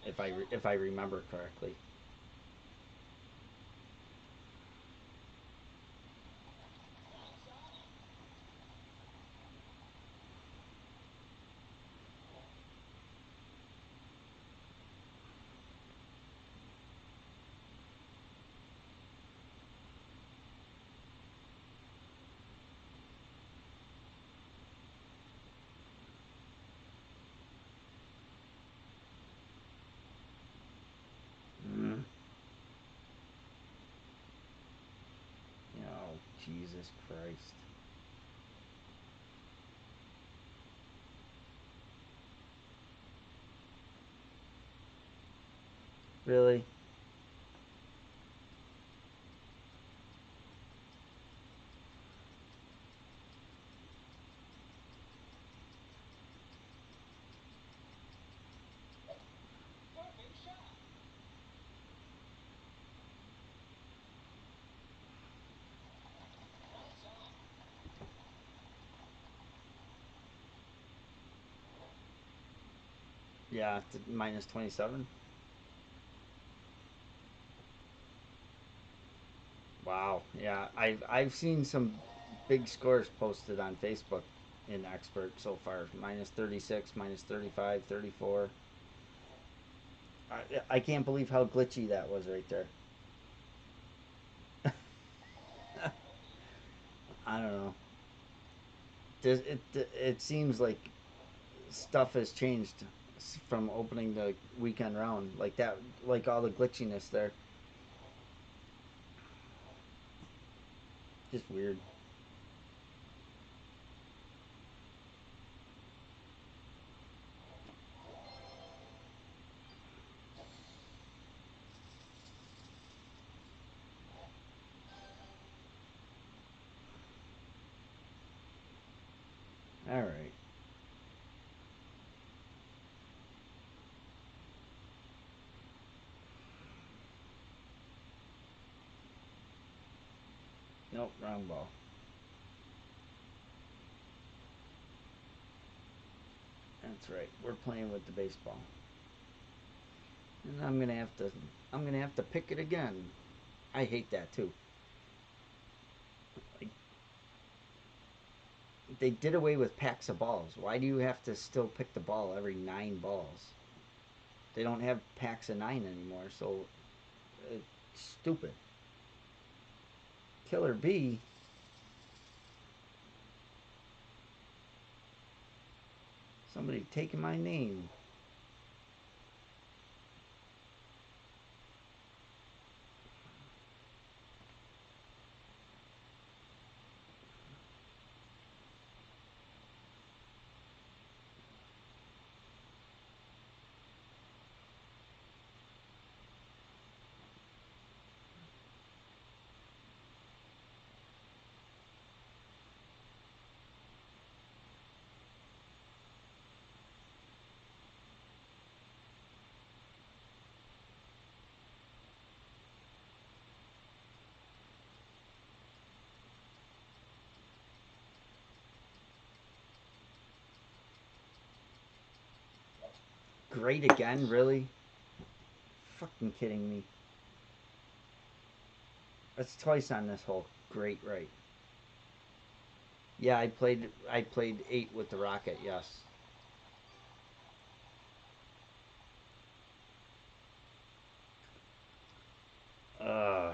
If I remember correctly. Mm. Oh, Jesus Christ. Really? Yeah, minus 27. Wow. Yeah, I've seen some big scores posted on Facebook in expert so far. Minus 36, minus 35, 34. I can't believe how glitchy that was right there. I don't know. It seems like stuff has changed from opening the weekend round like that, like all the glitchiness there. Just weird. All right. Nope, wrong ball. That's right. We're playing with the baseball, and I'm gonna have to pick it again. I hate that too. Like, they did away with packs of balls. Why do you have to still pick the ball every 9 balls? They don't have packs of 9 anymore, so it's stupid. Killer B. Somebody taking my name. Great again, really? Fucking kidding me. That's twice on this hole. Great, right? Yeah, I played 8 with the rocket. Yes. Uh,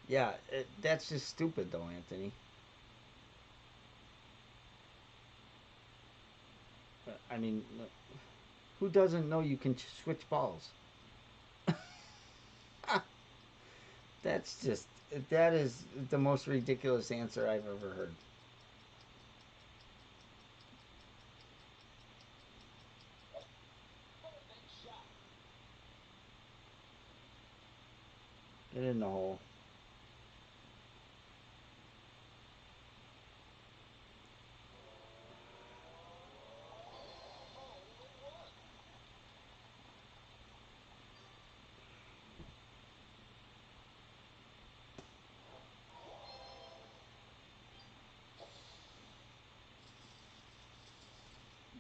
yeah, that's just stupid, though, Anthony. I mean, who doesn't know you can switch balls? That's just that is the most ridiculous answer I've ever heard. Get in the hole.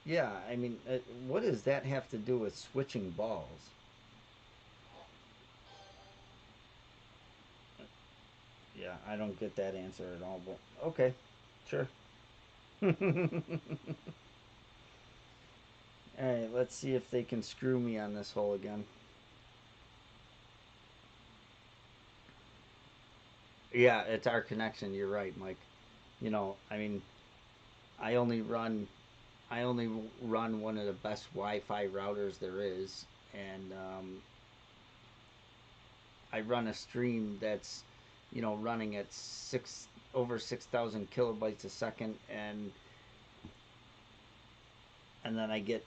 Yeah, I mean, what does that have to do with switching balls? Yeah, I don't get that answer at all, but okay, sure. All right, let's see if they can screw me on this hole again. Yeah, it's our connection. You're right, Mike. You know, I mean, I only run I only run one of the best Wi-Fi routers there is, and I run a stream that's, you know, running at over 6,000 kilobytes a second, and then I get,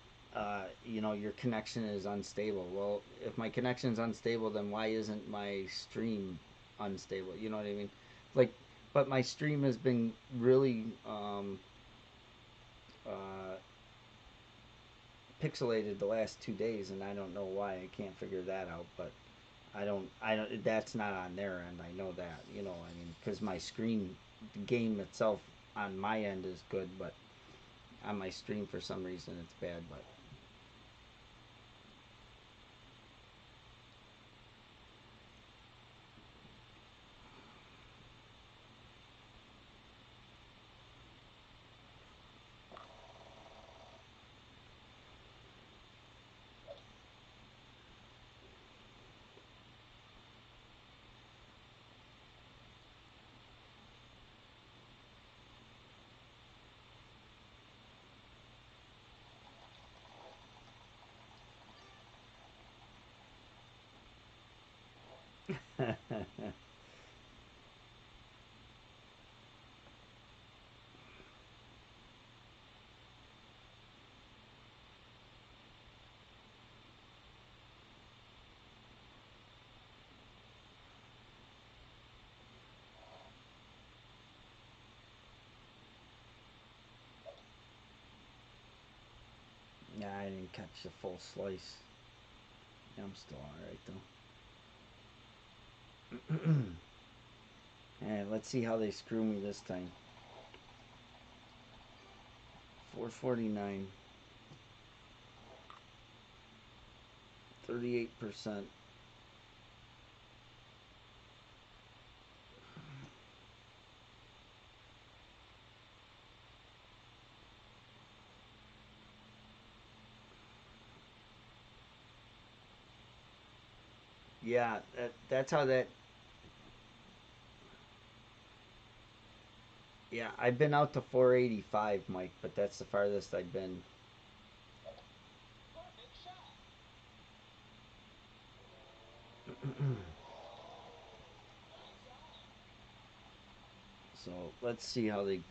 you know, your connection is unstable. Well, if my connection is unstable, then why isn't my stream unstable? You know what I mean? Like, but my stream has been really uh, pixelated the last 2 days, and I don't know why. I can't figure that out, but I don't. That's not on their end. I know that. You know, I mean, because my screen game itself on my end is good, but on my stream for some reason it's bad. But yeah, I didn't catch the full slice. Yeah, I'm still all right though. And let's see how they screw me this time. 449, 38%. Yeah, that's how that. Yeah, I've been out to 485, Mike, but that's the farthest I've been. So let's see how they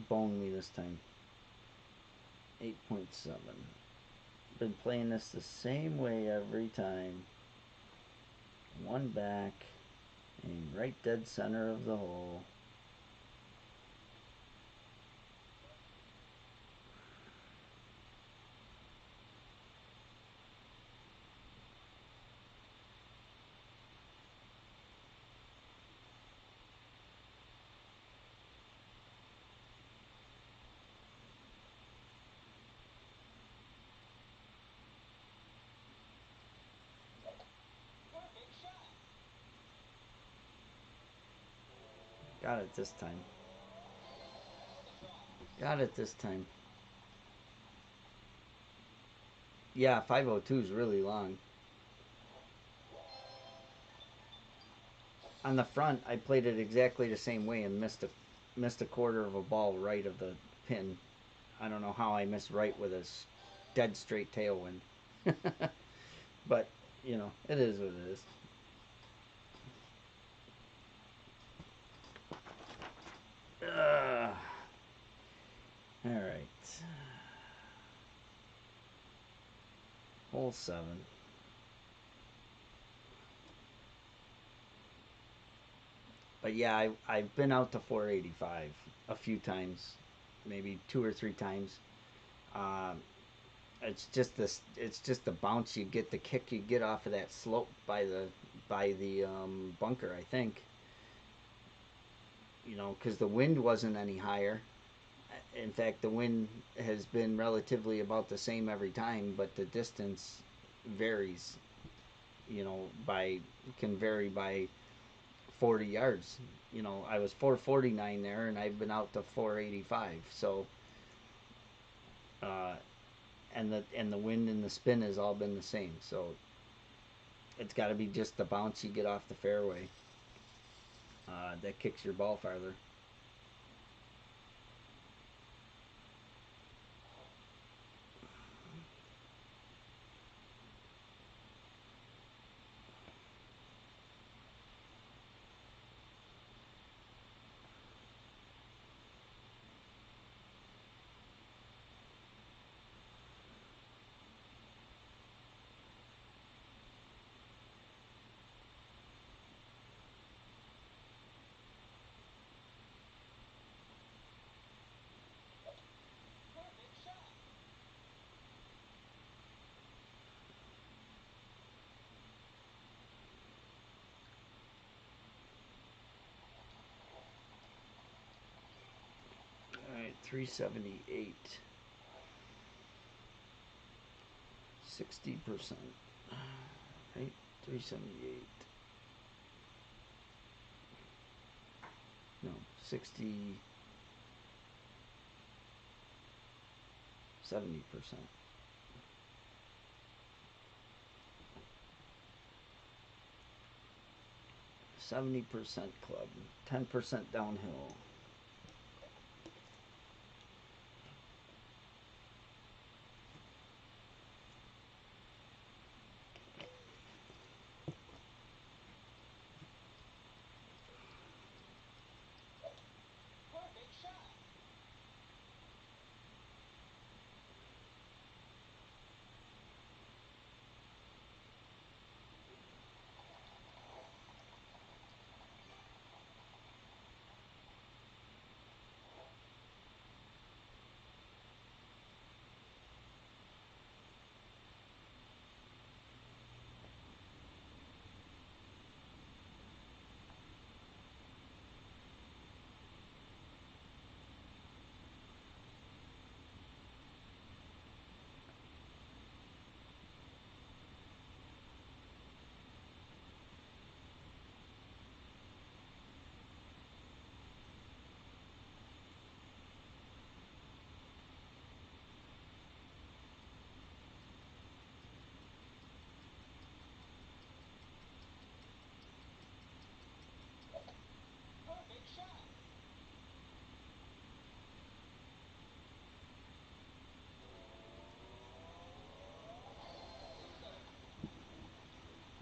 bone me this time. 8.7. Been playing this the same way every time. One back, and right dead center of the hole. Got it this time. Got it this time. Yeah, 502 is really long. On the front, I played it exactly the same way and missed a quarter of a ball right of the pin. I don't know how I missed right with a dead straight tailwind. But, you know, it is what it is. All right. Hole 7. But yeah, I've been out to 485 a few times, maybe two or three times. Um, it's just this. It's just the bounce you get, the kick you get off of that slope by the bunker. I think because the wind wasn't any higher. In fact, the wind has been relatively about the same every time, but the distance varies. By can vary by 40 yards. I was 449 there, and I've been out to 485. So, uh, and the wind and the spin has all been the same. So it's got to be just the bounce you get off the fairway that kicks your ball farther. All right, 378, 60%. Right, 378. No, 60, 70%. 70% club, 10% downhill.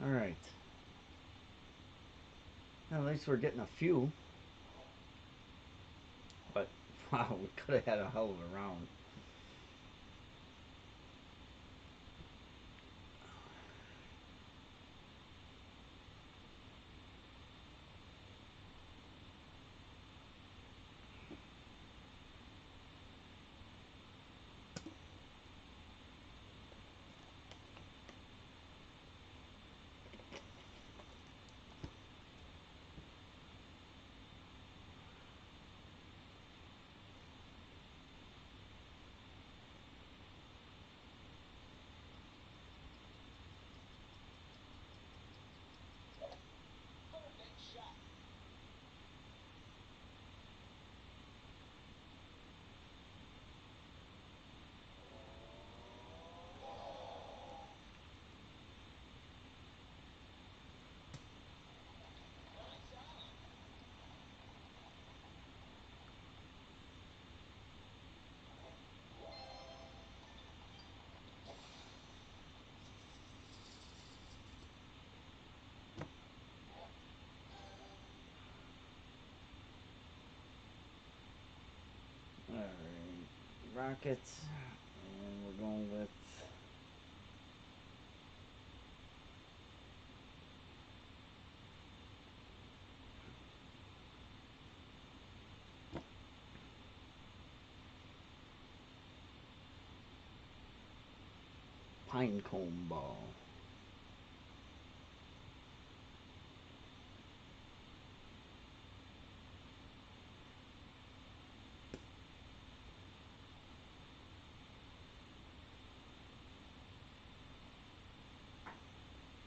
All right. At least we're getting a few. But wow, we could have had a hell of a round. All right, Rockets, and we're going with pine cone ball.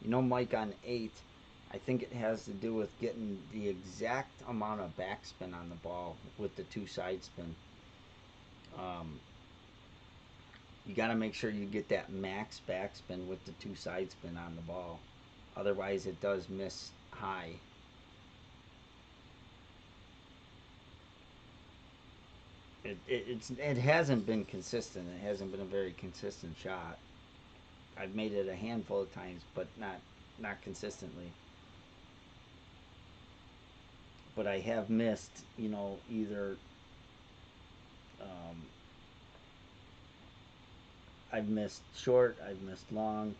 You know, Mike, on 8, I think it has to do with getting the exact amount of backspin on the ball with the 2 side spin. Um, you got to make sure you get that max backspin with the 2 side spin on the ball. Otherwise, it does miss high. It hasn't been consistent. It hasn't been a very consistent shot. I've made it a handful of times, but not consistently. But I have missed, either um, I've missed short, I've missed long.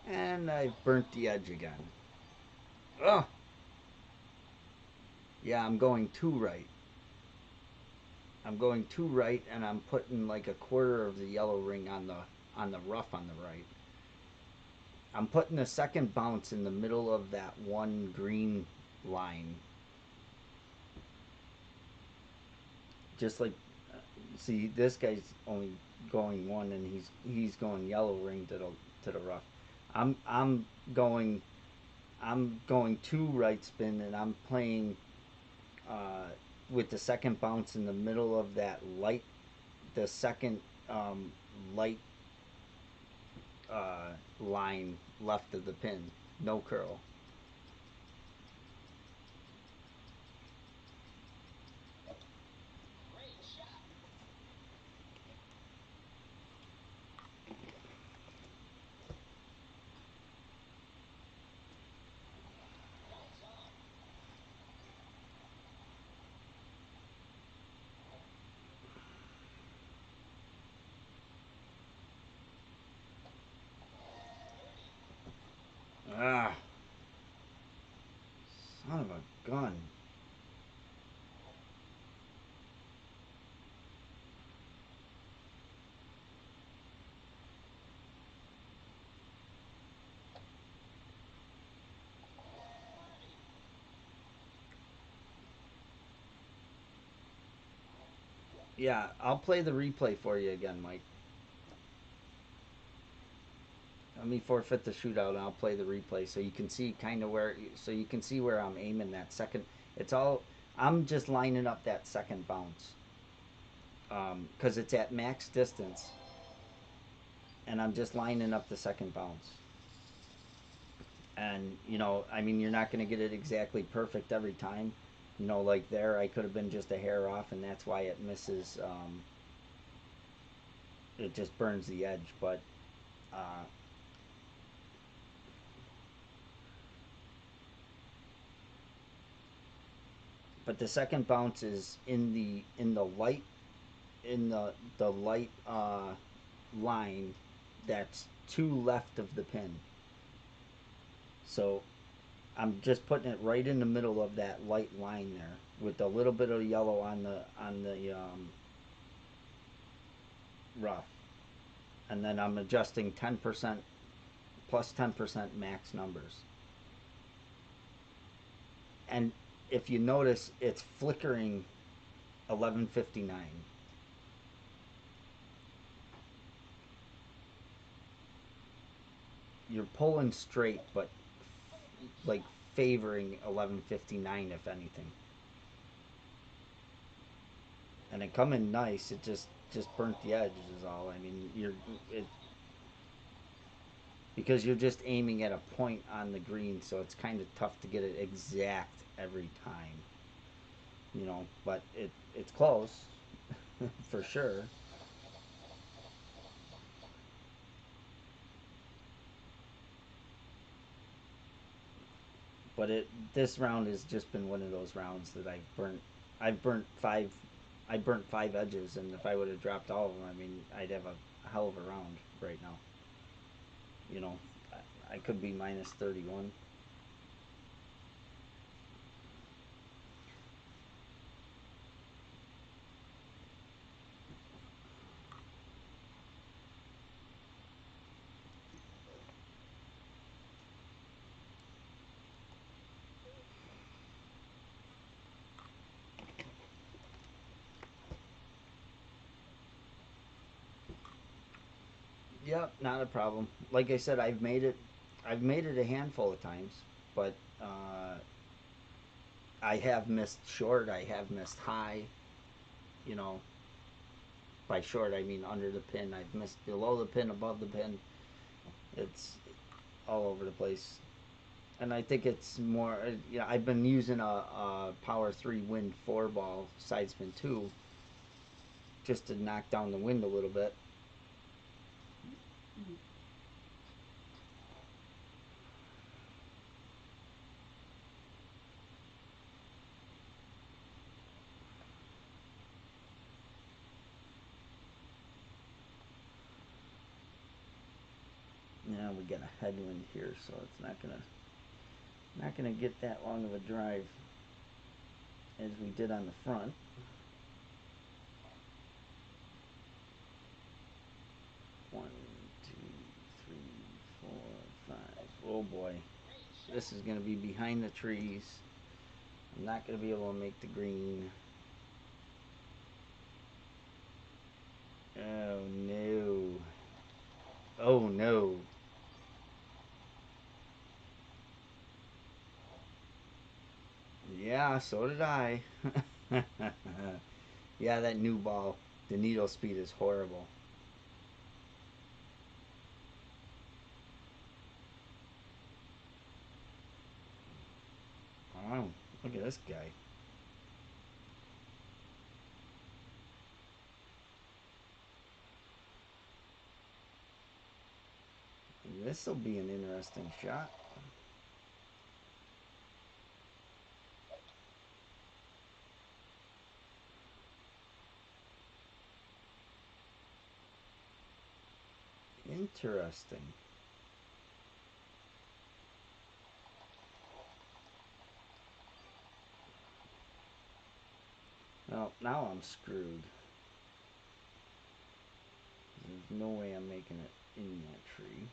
And I've burnt the edge again. Oh, yeah, I'm going too right. I'm going too right, and I'm putting like a quarter of the yellow ring on the rough on the right. I'm putting the second bounce in the middle of that one green line. Just like, see, this guy's only going one, and he's going yellow ring to the rough. I'm I'm going I'm going two right spin, and I'm playing uh, with the second bounce in the middle of that light, the second light line left of the pin. No curl. Ah, son of a gun. Yeah, I'll play the replay for you again, Mike. Let me forfeit the shootout, and I'll play the replay so you can see kind of so you can see where I'm aiming that second. It's all I'm just lining up that second bounce because it's at max distance, and I'm just lining up the second bounce. And I mean, you're not going to get it exactly perfect every time. Like there, I could have been just a hair off, and that's why it misses. It just burns the edge, uh, but the second bounce is in the light in the light line that's to left of the pin. So I'm just putting it right in the middle of that light line there with a little bit of yellow on the rough, and then I'm adjusting 10% plus 10% max numbers. And if you notice, it's flickering 11:59. You're pulling straight, but like favoring 11:59 if anything. And it come in nice. It just burnt the edge is all. I mean, you're it. because you're just aiming at a point on the green, so it's kind of tough to get it exact every time, but it's close for sure. But this round has just been one of those rounds that I've burnt five. I burnt five edges, and if I would have dropped all of them, I mean, I'd have a hell of a round right now. You know, I could be minus 31. Yep, not a problem. Like I said, I've made it a handful of times, but I have missed short. I have missed high. You know, by short I mean under the pin. I've missed below the pin, above the pin. It's all over the place. And I think it's more. I've been using a Power 3 Wind 4 ball side spin 2 just to knock down the wind a little bit. Now we got a headwind here, so it's not gonna get that long of a drive as we did on the front. One, two, three, four, five. Oh boy, this is gonna be behind the trees. I'm not gonna be able to make the green. Oh no. Oh no. Yeah, so did I. Yeah, that new ball, the needle speed is horrible. Oh, look at this guy. This will be an interesting shot. Interesting. Well, now I'm screwed. There's no way I'm making it in that tree.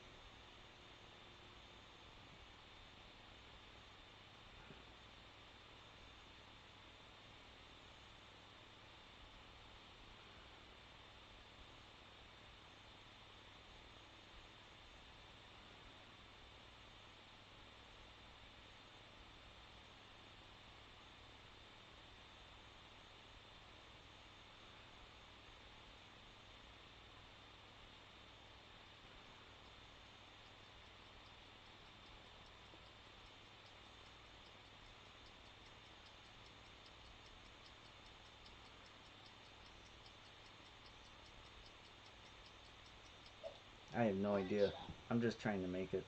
I have no idea. I'm just trying to make it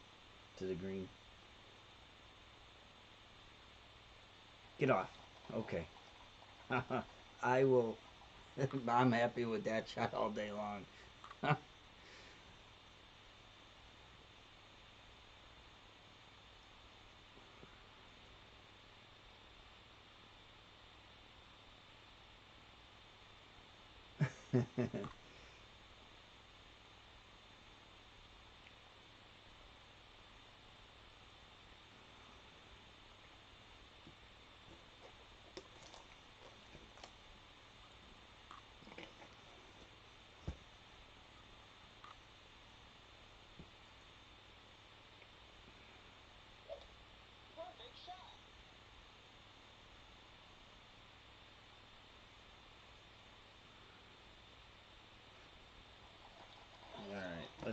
to the green. Get off. Okay. I will. I'm happy with that shot all day long.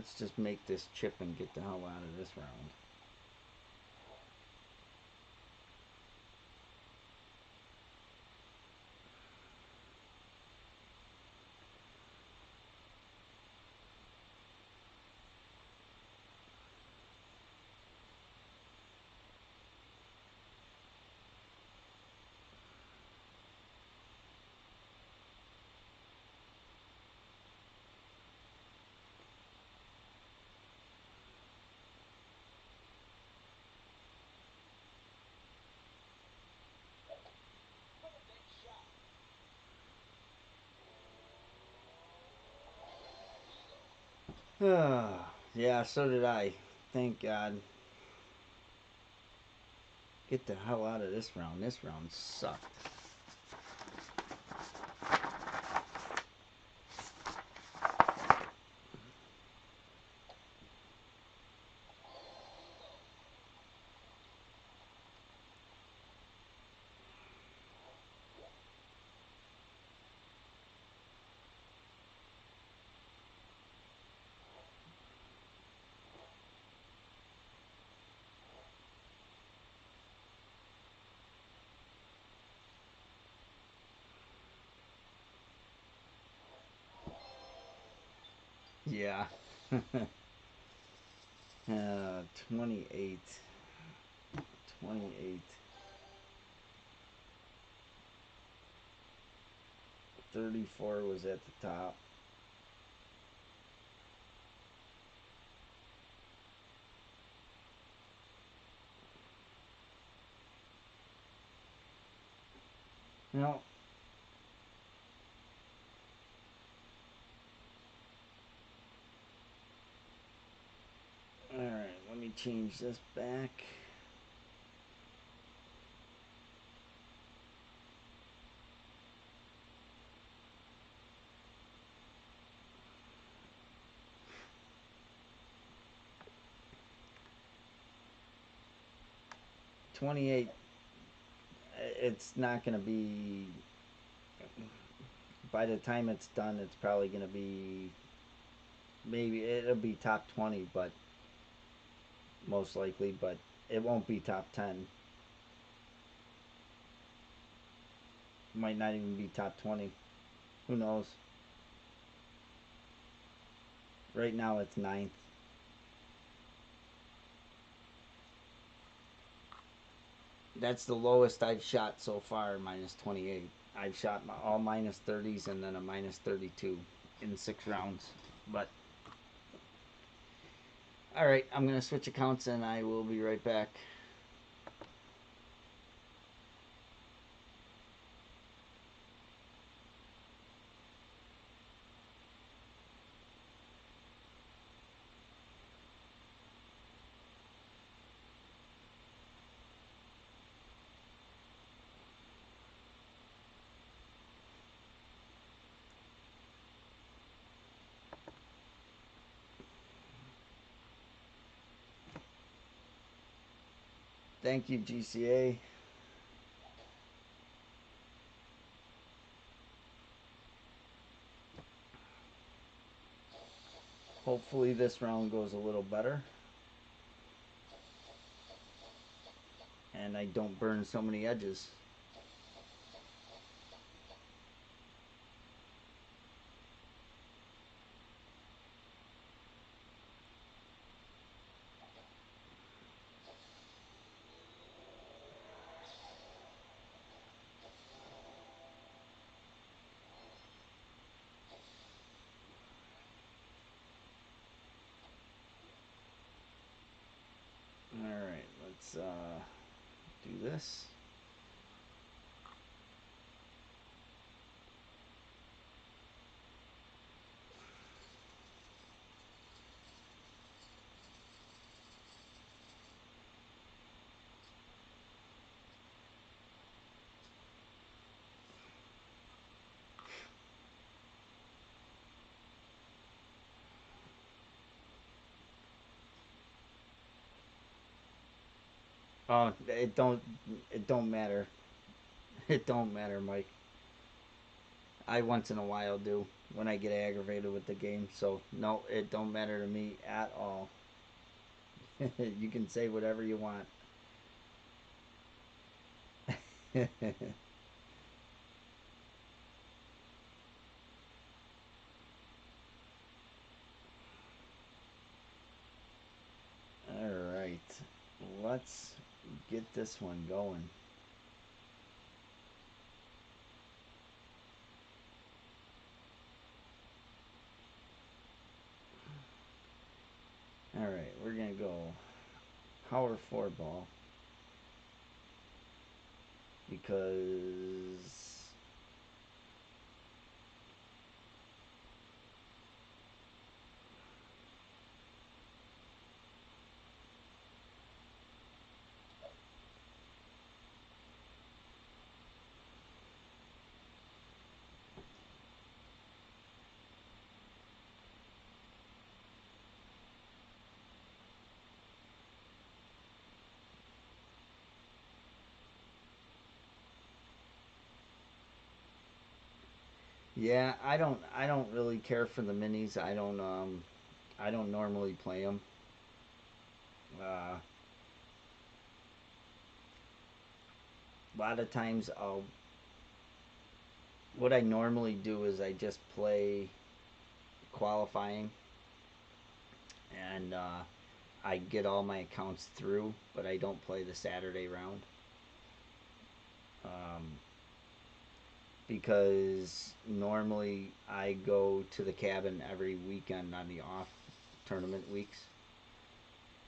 Let's just make this chip and get the hell out of this round. Yeah, so did I. Thank God. Get the hell out of this round. This round sucked. Yeah. 28. 28. 34 was at the top. No. Alright, let me change this back. $28. It's not going to be. By the time it's done, it's probably going to be. Maybe it'll be top 20, but most likely, but it won't be top 10. Might not even be top 20. Who knows? Right now it's ninth. That's the lowest I've shot so far, minus 28. I've shot all minus 30s and then a minus 32 in 6 rounds. But, alright, I'm going to switch accounts and I will be right back. Thank you, GCA. Hopefully this round goes a little better. And I don't burn so many edges. Alright, let's do this. Oh, it don't matter. It don't matter, Mike. I once in a while do when I get aggravated with the game. So no, it don't matter to me at all. You can say whatever you want. All right, let's get this one going. All right, we're gonna go power four ball because yeah, I don't really care for the minis. I don't normally play them. A lot of times I'll what I normally do is I just play qualifying and I get all my accounts through, but I don't play the Saturday round um, because normally I go to the cabin every weekend on the off tournament weeks.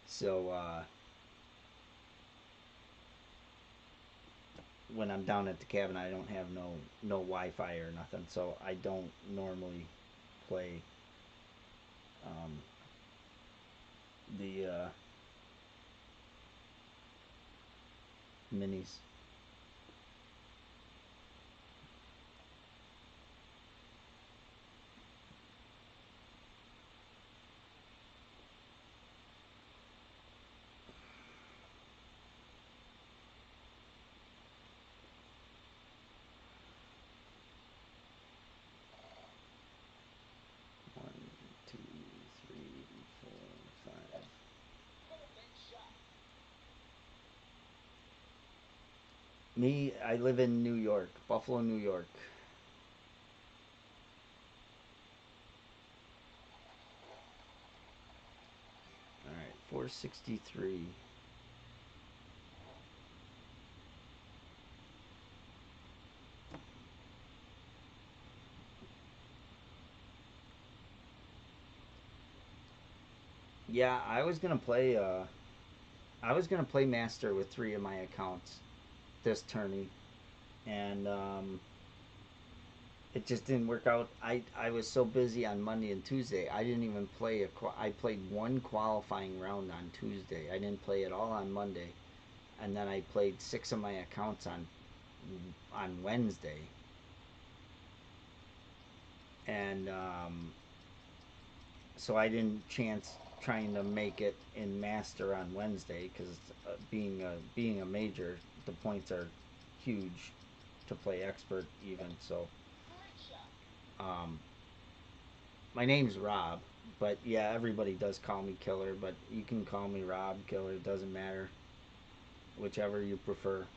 So when I'm down at the cabin, I don't have no Wi-Fi or nothing, so I don't normally play um, the minis. 1, 2, 3, 4, 5. Me, I live in New York, Buffalo, New York. All right, 463. Yeah, I was gonna play master with three of my accounts this tourney, and it just didn't work out. I was so busy on Monday and Tuesday. I didn't even play I played one qualifying round on Tuesday. I didn't play at all on Monday, and then I played six of my accounts on Wednesday, and so I didn't chance trying to make it in master on Wednesday because being a major, the points are huge to play expert even. So um, my name's Rob, but yeah, everybody does call me Killer, but you can call me Rob Killer. It doesn't matter, whichever you prefer.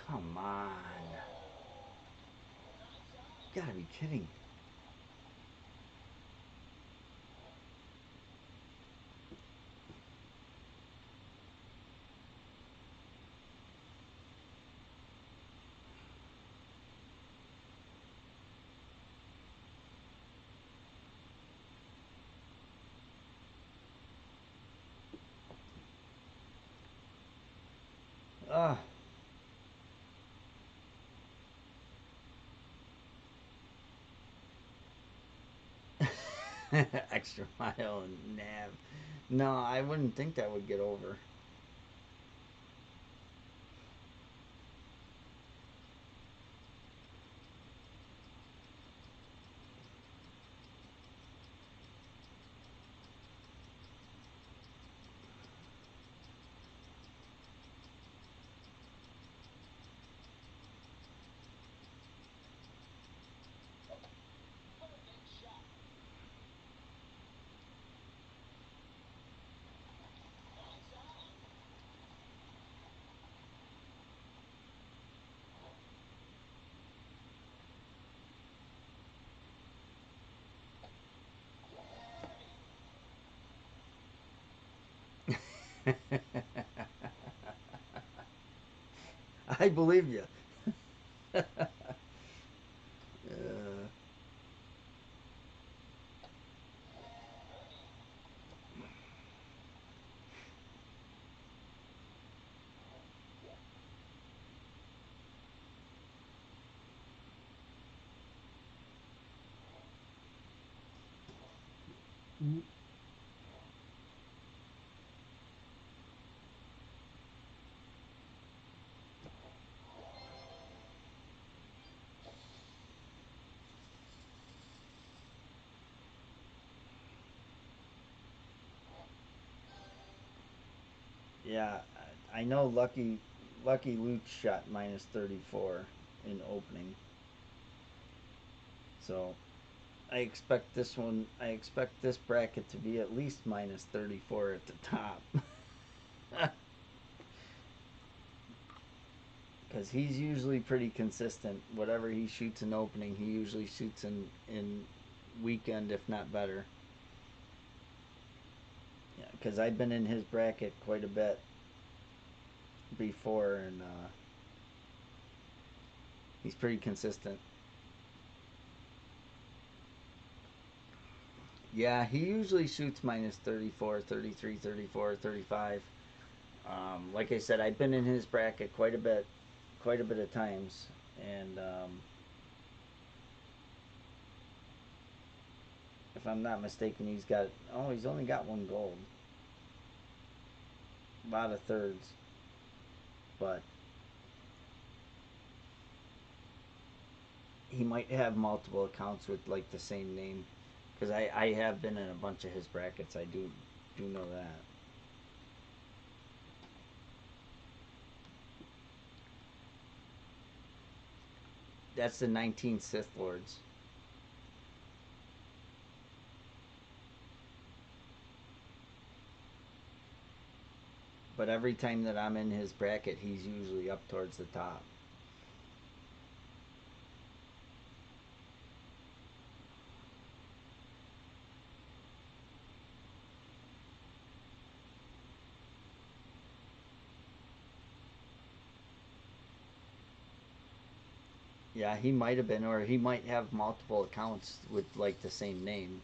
Come on, you gotta be kidding! Ah. Extra mile and nav. No, I wouldn't think that would get over. I believe you. uh, yeah, I know. Lucky Luke shot minus 34 in opening, so I expect this one. I expect this bracket to be at least minus 34 at the top, because he's usually pretty consistent. Whatever he shoots in opening, he usually shoots in weekend, if not better. Yeah, because I've been in his bracket quite a bit before, and he's pretty consistent. Yeah, he usually shoots minus 34, 33, 34, 35. Like I said, I've been in his bracket quite a bit of times, and if I'm not mistaken, he's only got one gold, a lot of thirds, but he might have multiple accounts with like the same name, because I have been in a bunch of his brackets. I do know that. That's the 19 Sith Lords. But every time that I'm in his bracket, he's usually up towards the top. Yeah, he might have been, or he might have multiple accounts with like the same name.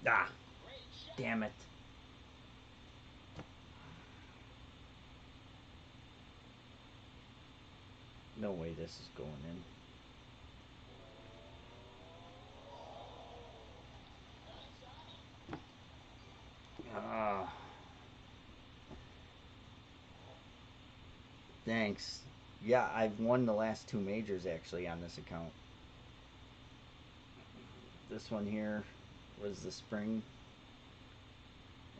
Ah, damn it. No way this is going in. Ah, thanks. Yeah, I've won the last two majors actually on this account. This one here was the spring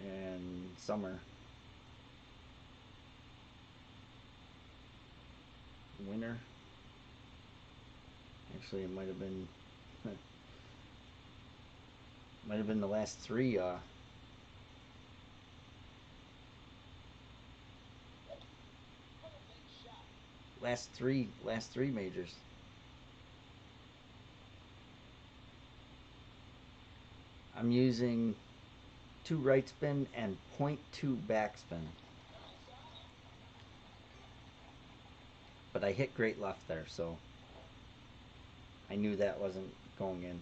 and summer. Winter. Actually, it might have been the last three. Last three majors. I'm using two right spin and .2 backspin. But I hit great left there, so I knew that wasn't going in.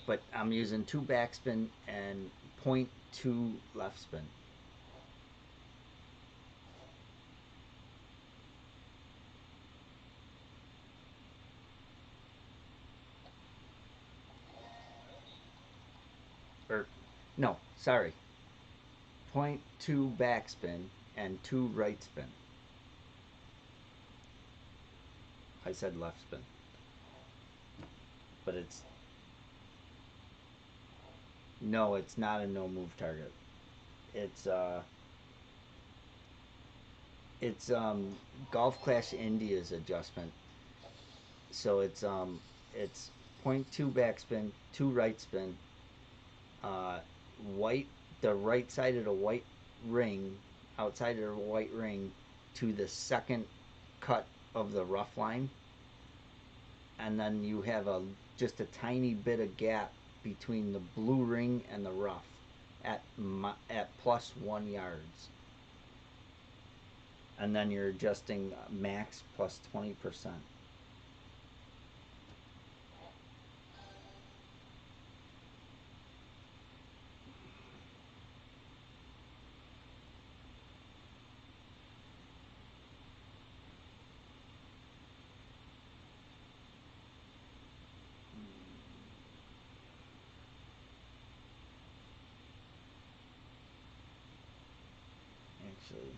But I'm using two backspin and .2 left spin. Or, no, sorry. .2 backspin and two right spin. I said left spin. But it's... No, it's not a no move target. It's Golf Clash India's adjustment. So it's .2 backspin, two right spin, white, the right side of the white ring, outside of the white ring, to the second cut of the rough line, and then you have just a tiny bit of gap between the blue ring and the rough at +1 yards, and then you're adjusting max plus 20%. Actually,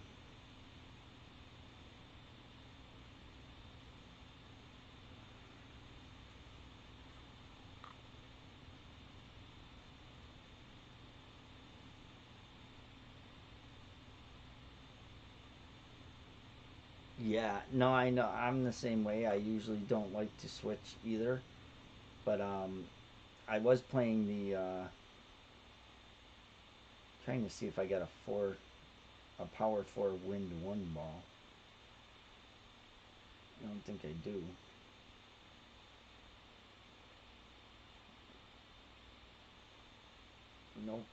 yeah, no, I know. I'm the same way. I usually don't like to switch either. But I was playing the trying to see if I got a power four wind one ball. I don't think I do. Nope.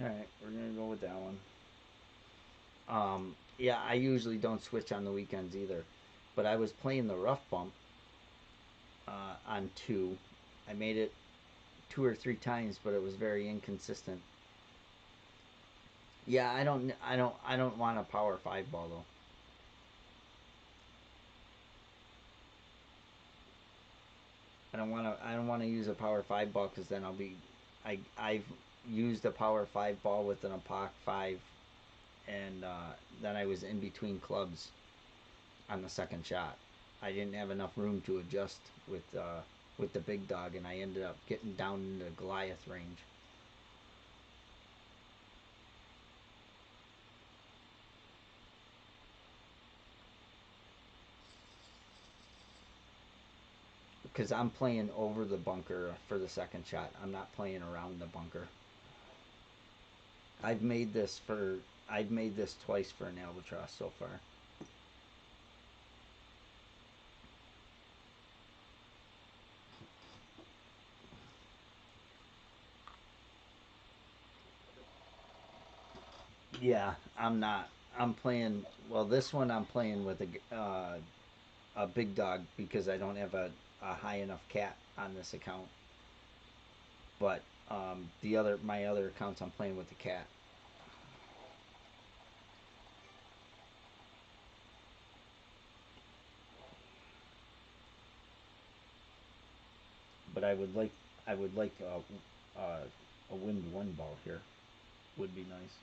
All right, we're gonna go with that one. Yeah, I usually don't switch on the weekends either, but I was playing the rough bump on two. I made it two or three times, but it was very inconsistent. Yeah, I don't want a power five ball though. I don't want to use a power five ball because then I've used a power five ball with an Apoc five, and then I was in between clubs on the second shot. I didn't have enough room to adjust with the big dog, and I ended up getting down into Goliath range. Because I'm playing over the bunker for the second shot. I'm not playing around the bunker. I've made this for I've made this twice for an albatross so far. Yeah, I'm not. I'm playing. Well, this one I'm playing with a big dog because I don't have a high enough cat on this account. But my other accounts I'm playing with the cat. But I would like a wind one ball here. Would be nice.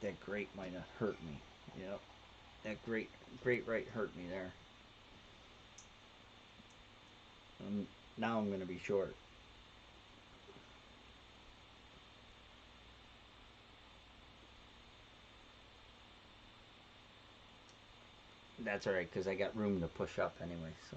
That great might have hurt me. Yep. That great right hurt me there. Now I'm going to be short. That's all right because I got room to push up anyway. So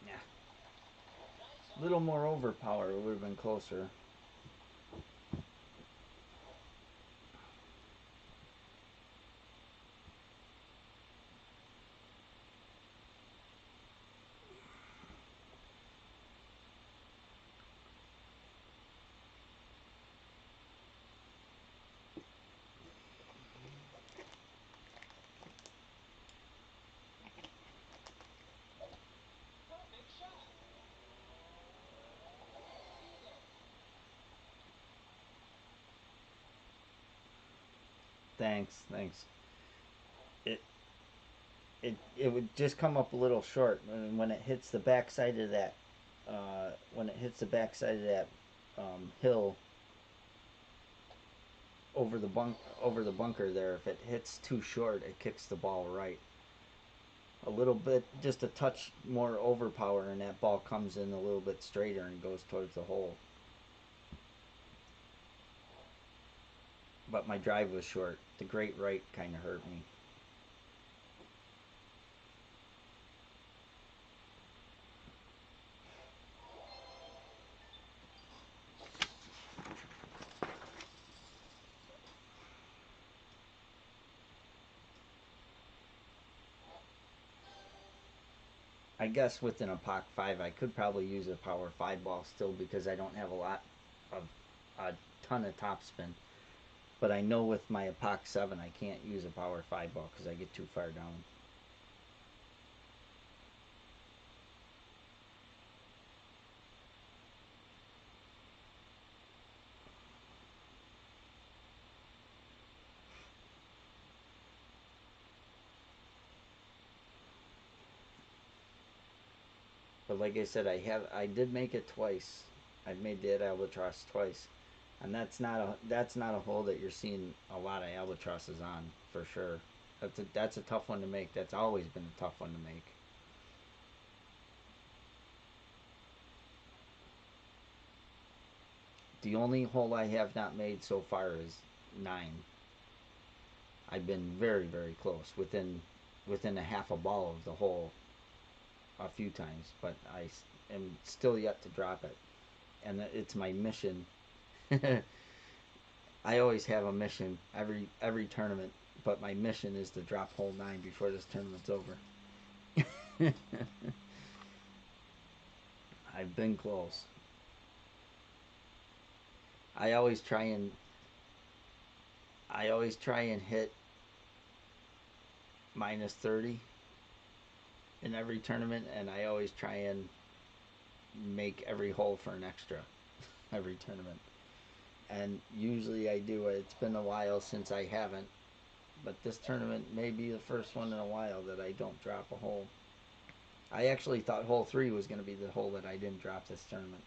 yeah, a little more overpower would have been closer. Thanks. It it would just come up a little short when it hits the backside of that. When it hits the backside of that hill over the bunker there, if it hits too short, it kicks the ball right. A little bit, just a touch more overpower, and that ball comes in a little bit straighter and goes towards the hole. But my drive was short. The great right kind of hurt me. I guess with an Apoc 5, I could probably use a Power 5 ball still because I don't have of a ton of topspin. But I know with my Apoc 7, I can't use a Power 5 ball because I get too far down. But like I said, I did make it twice. I've made that albatross twice, and that's not a hole that you're seeing a lot of albatrosses on for sure. That's a tough one to make. That's always been a tough one to make. The only hole I have not made so far is 9. I've been very close, within a half a ball of the hole a few times, but I am still yet to drop it, and it's my mission. I always have a mission every tournament, but my mission is to drop hole 9 before this tournament's over. I've been close. I always try and I always try and hit -30 in every tournament, and I always try and make every hole for an extra every tournament. And usually I do it. It's been a while since I haven't, but this tournament may be the first one in a while that I don't drop a hole. I actually thought hole 3 was going to be the hole that I didn't drop this tournament.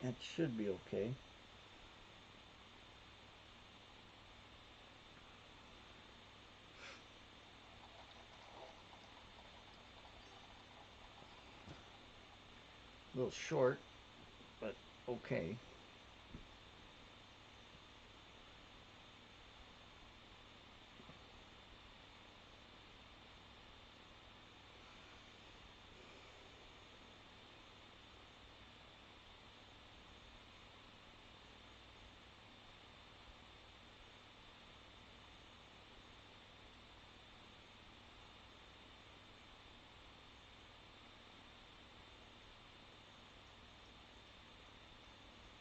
That should be okay. A little short, but okay.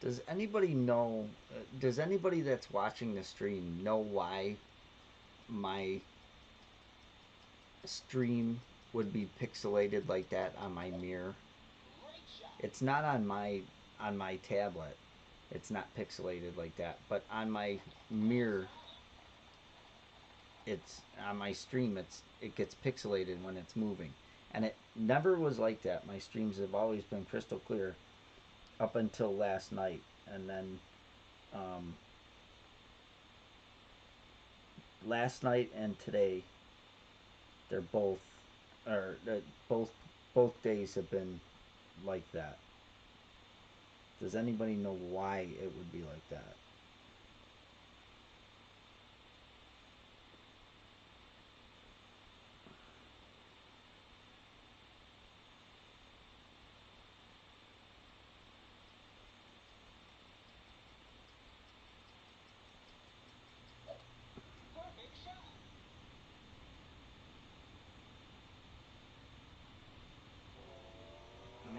Does anybody know? Does anybody that's watching the stream know why my stream would be pixelated like that on my mirror? It's not on my tablet. It's not pixelated like that, but on my mirror, it's on my stream. It gets pixelated when it's moving, and it never was like that. My streams have always been crystal clear up until last night, and then um, last night and today, they're both or both both days have been like that. Does anybody know why it would be like that?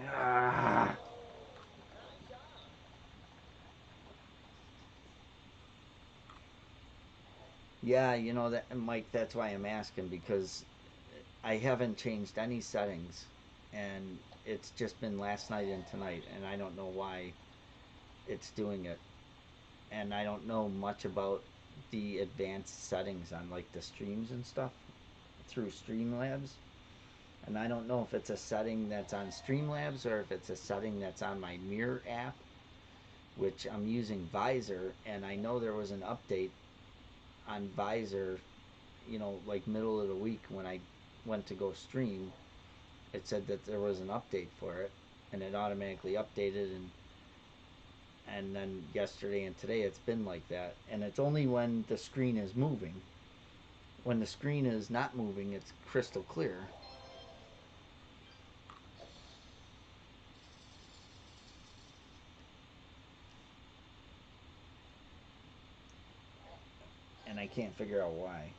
Ah. Yeah, you know that, Mike. That's why I'm asking because I haven't changed any settings, and it's just been last night and tonight, and I don't know why it's doing it, and I don't know much about the advanced settings on like the streams and stuff through Streamlabs, and I don't know if it's a setting that's on Streamlabs or if it's a setting that's on my Mirror app, which I'm using Visor, and I know there was an update on Visor, like middle of the week when I went to go stream. It said that there was an update for it, and it automatically updated, and then yesterday and today it's been like that, and it's only when the screen is moving. When the screen is not moving, it's crystal clear. And I can't figure out why.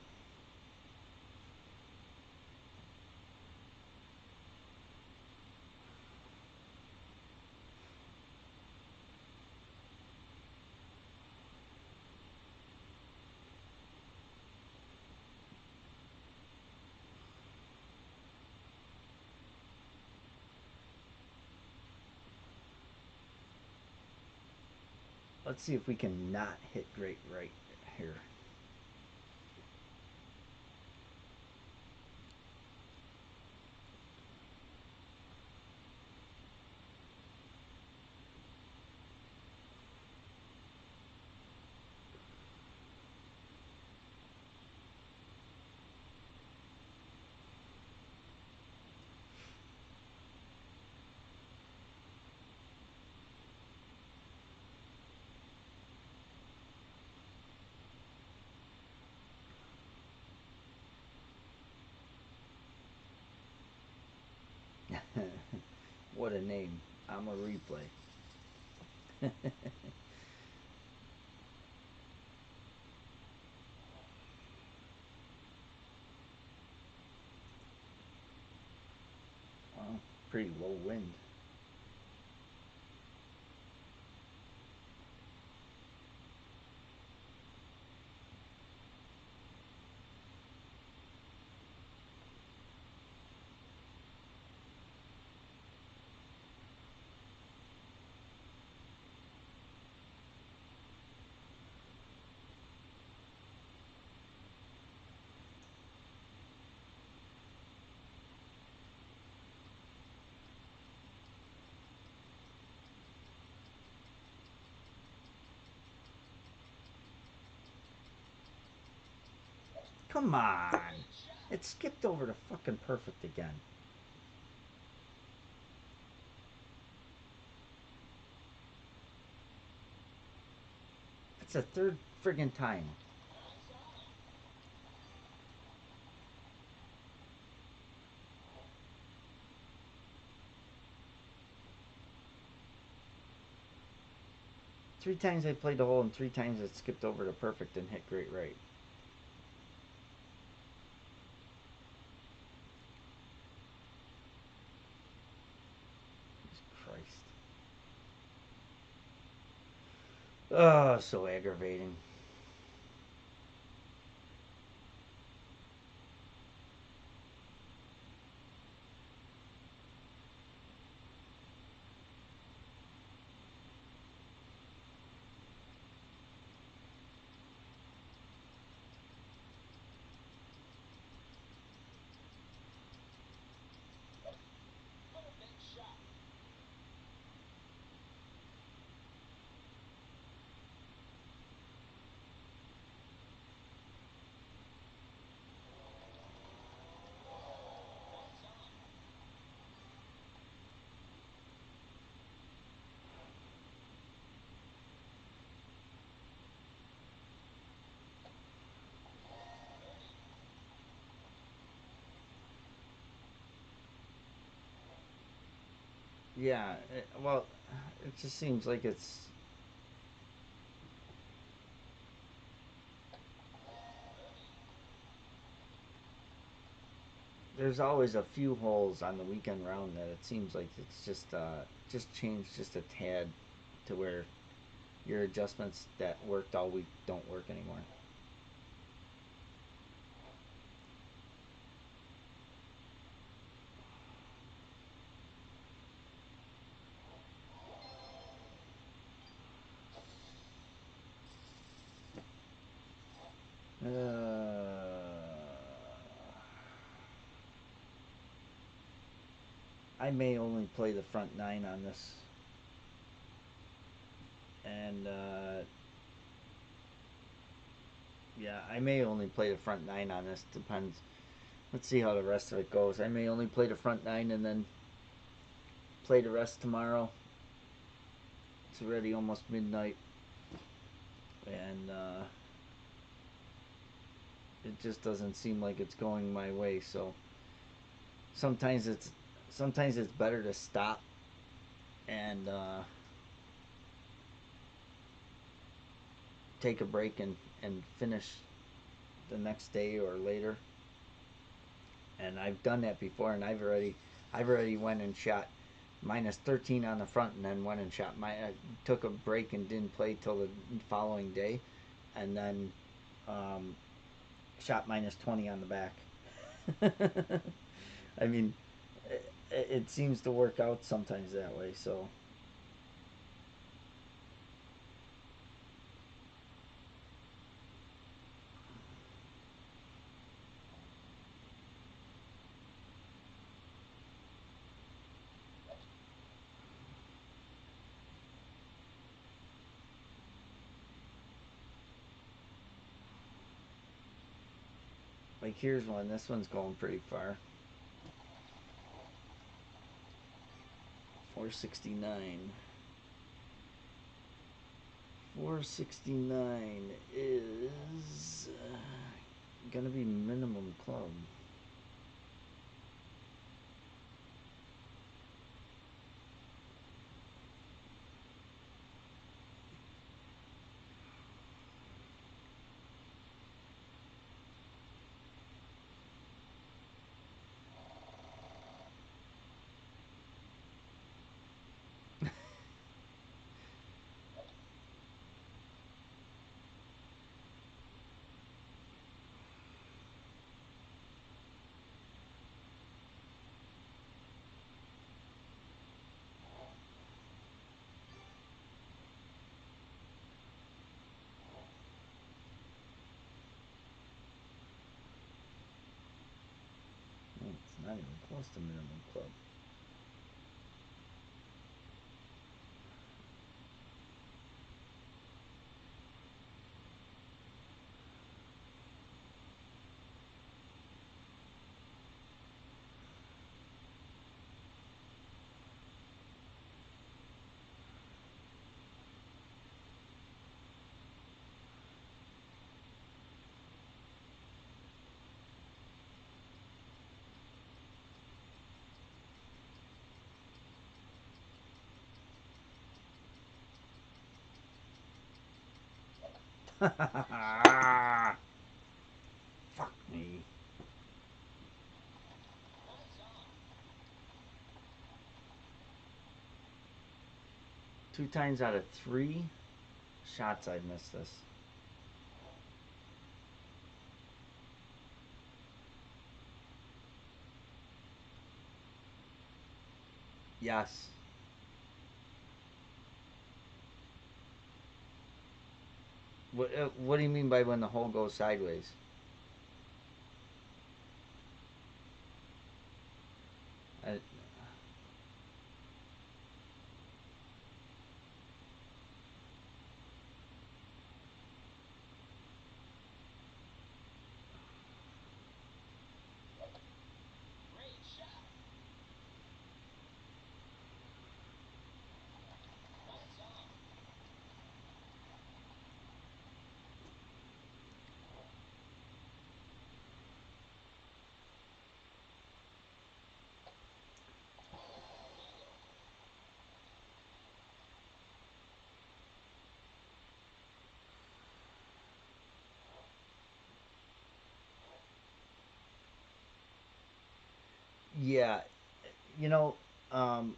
Let's see if we can not hit great right here. What a name. I'm a replay. Wow, pretty low wind. Come on. It skipped over to fucking perfect again. It's the third friggin' time. Three times I played the hole, and three times it skipped over to perfect and hit great right. Jesus Christ. Oh, so aggravating. Yeah, well, it just seems like there's always a few holes on the weekend round that it seems like it's just changed just a tad to where your adjustments that worked all week don't work anymore. I may only play the front nine on this, and yeah, I may only play the front nine on this. Depends. Let's see how the rest of it goes. I may only play the front nine and then play the rest tomorrow. It's already almost midnight, and it just doesn't seem like it's going my way. So sometimes it's sometimes it's better to stop and take a break and finish the next day or later. And I've done that before, and I've already went and shot minus 13 on the front, and then went and shot took a break and didn't play till the following day, and then um, shot minus 20 on the back. I mean, it seems to work out sometimes that way. So like here's one. This one's going pretty far. 469. 469 is gonna be minimum club. It's not even close to minimum club. Fuck me. 2 times out of 3 shots I've missed this. Yes. What do you mean by when the hole goes sideways? I, yeah, you know, um,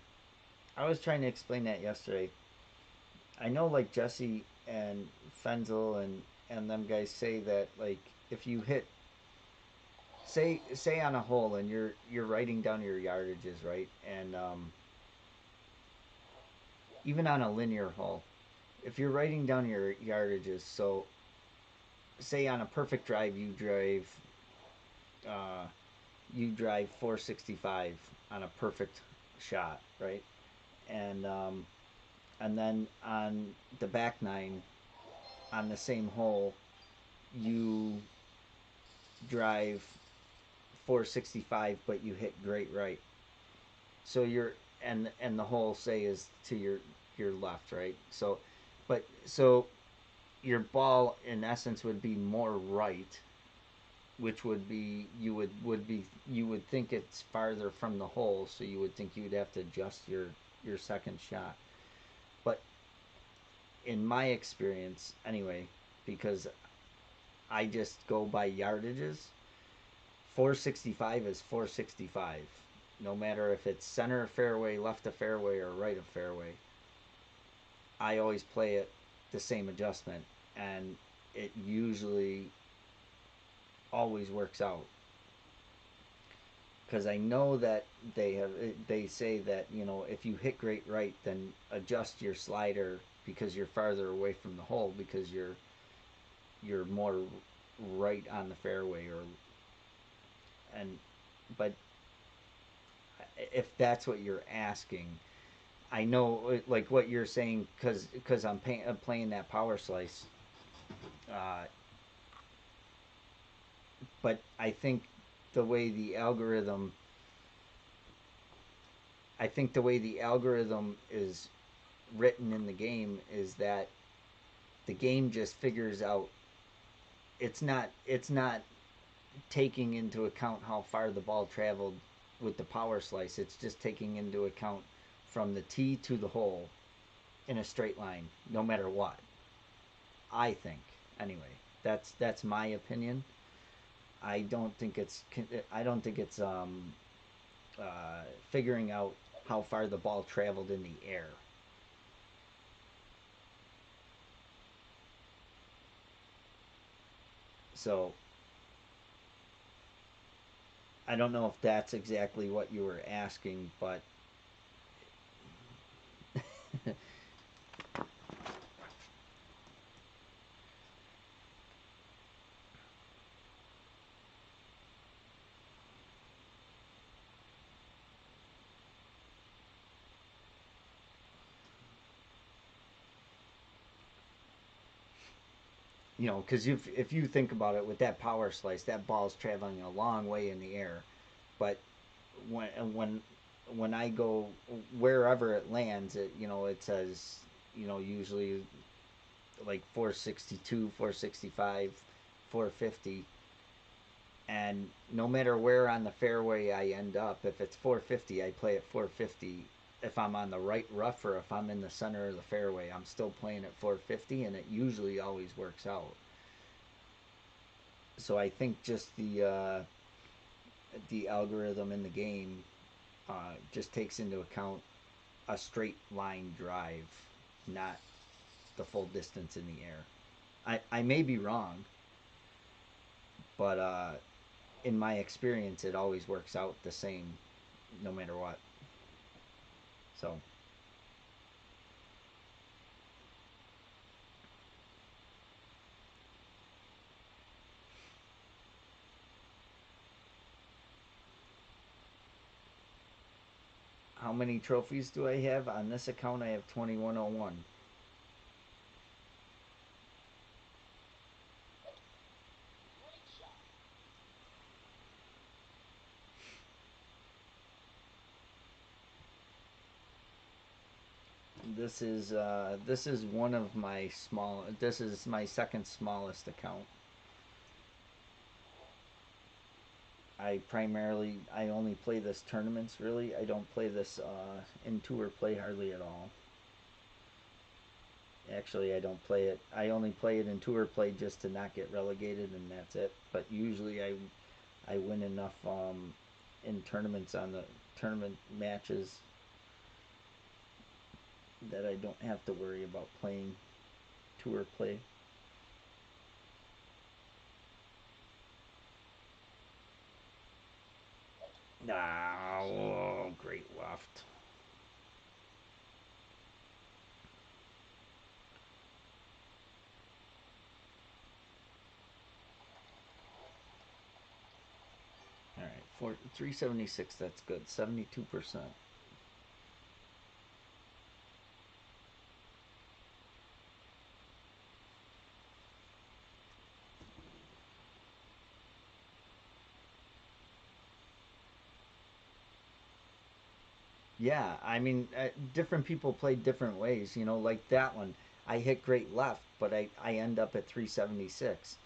I was trying to explain that yesterday. I know like Jesse and Fenzel and them guys say that like if you hit say on a hole and you're writing down your yardages, right? And even on a linear hole, if you're writing down your yardages, so say on a perfect drive uh, you drive 465 on a perfect shot, right? And and then on the back nine on the same hole, you drive 465, but you hit great right. So you're and the hole say is to your left, right? So, but so your ball in essence would be more right, which would be you would think it's farther from the hole, so you would think you would have to adjust your second shot. But in my experience, anyway, because I just go by yardages, 465 is 465. No matter if it's center of fairway, left of fairway, or right of fairway, I always play it the same adjustment, and it usually always works out because I know that they say that if you hit great right, then adjust your slider because you're farther away from the hole because you're more right on the fairway or and but if that's what you're asking, I know like what you're saying because I'm playing that power slice, uh, but I think the way the algorithm I think the way the algorithm is written in the game is that the game just figures out it's not taking into account how far the ball traveled with the power slice. It's just taking into account from the tee to the hole in a straight line, no matter what. I think anyway. That's my opinion. I don't think it's I don't think it's figuring out how far the ball traveled in the air. So I don't know if that's exactly what you were asking, but because if you think about it with that power slice, that ball's traveling a long way in the air, but when when when I go wherever it lands, it says usually like 462, 465, 450, and no matter where on the fairway I end up, if it's 450, I play at 450 if I'm on the right rough or if I'm in the center of the fairway, I'm still playing at 450, and it usually always works out. So I think just the algorithm in the game just takes into account a straight line drive, not the full distance in the air. I may be wrong, but in my experience, it always works out the same, no matter what. So how many trophies do I have on this account? I have 2101. This is one of my small. This is my second smallest account. I only play this tournaments. Really, I don't play this in tour play hardly at all. Actually, I don't play it. I only play it in tour play just to not get relegated, and that's it. But usually, I win enough in tournaments on the tournament matches that I don't have to worry about playing tour play. Ah, oh, great left. All right, 376. That's good. 72%. Yeah, I mean, different people play different ways. You know, like that one, I hit great left, but I end up at 376.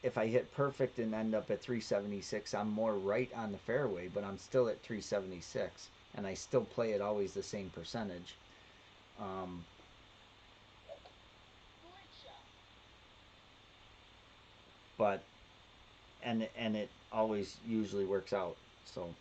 If I hit perfect and end up at 376, I'm more right on the fairway, but I'm still at 376, and I still play it always the same percentage. Um, but and it always usually works out. So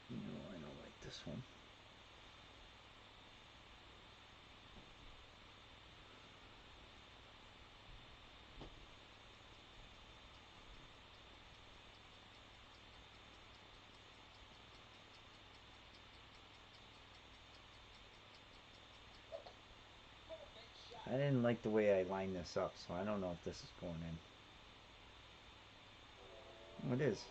no, I don't like this one. I didn't like the way I lined this up, so I don't know if this is going in. Oh, it is.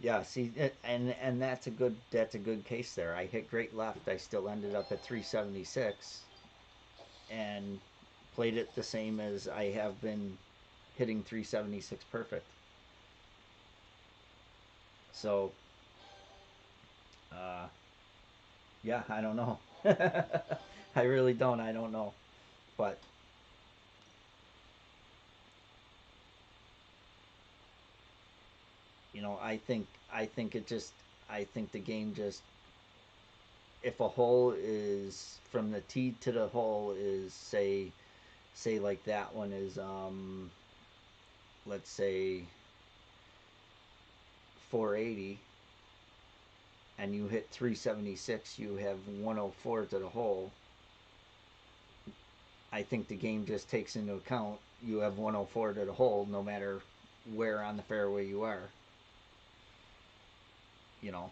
Yeah, see, and that's a good case there. I hit great left. I still ended up at 376 and played it the same as I have been hitting 376 perfect. So, uh, yeah, I don't know. I really don't. I don't know, but you know, I think the game just if a hole is from the tee to the hole is say like that one is let's say 480 and you hit 376, you have 104 to the hole. I think the game just takes into account you have 104 to the hole no matter where on the fairway you are, you know.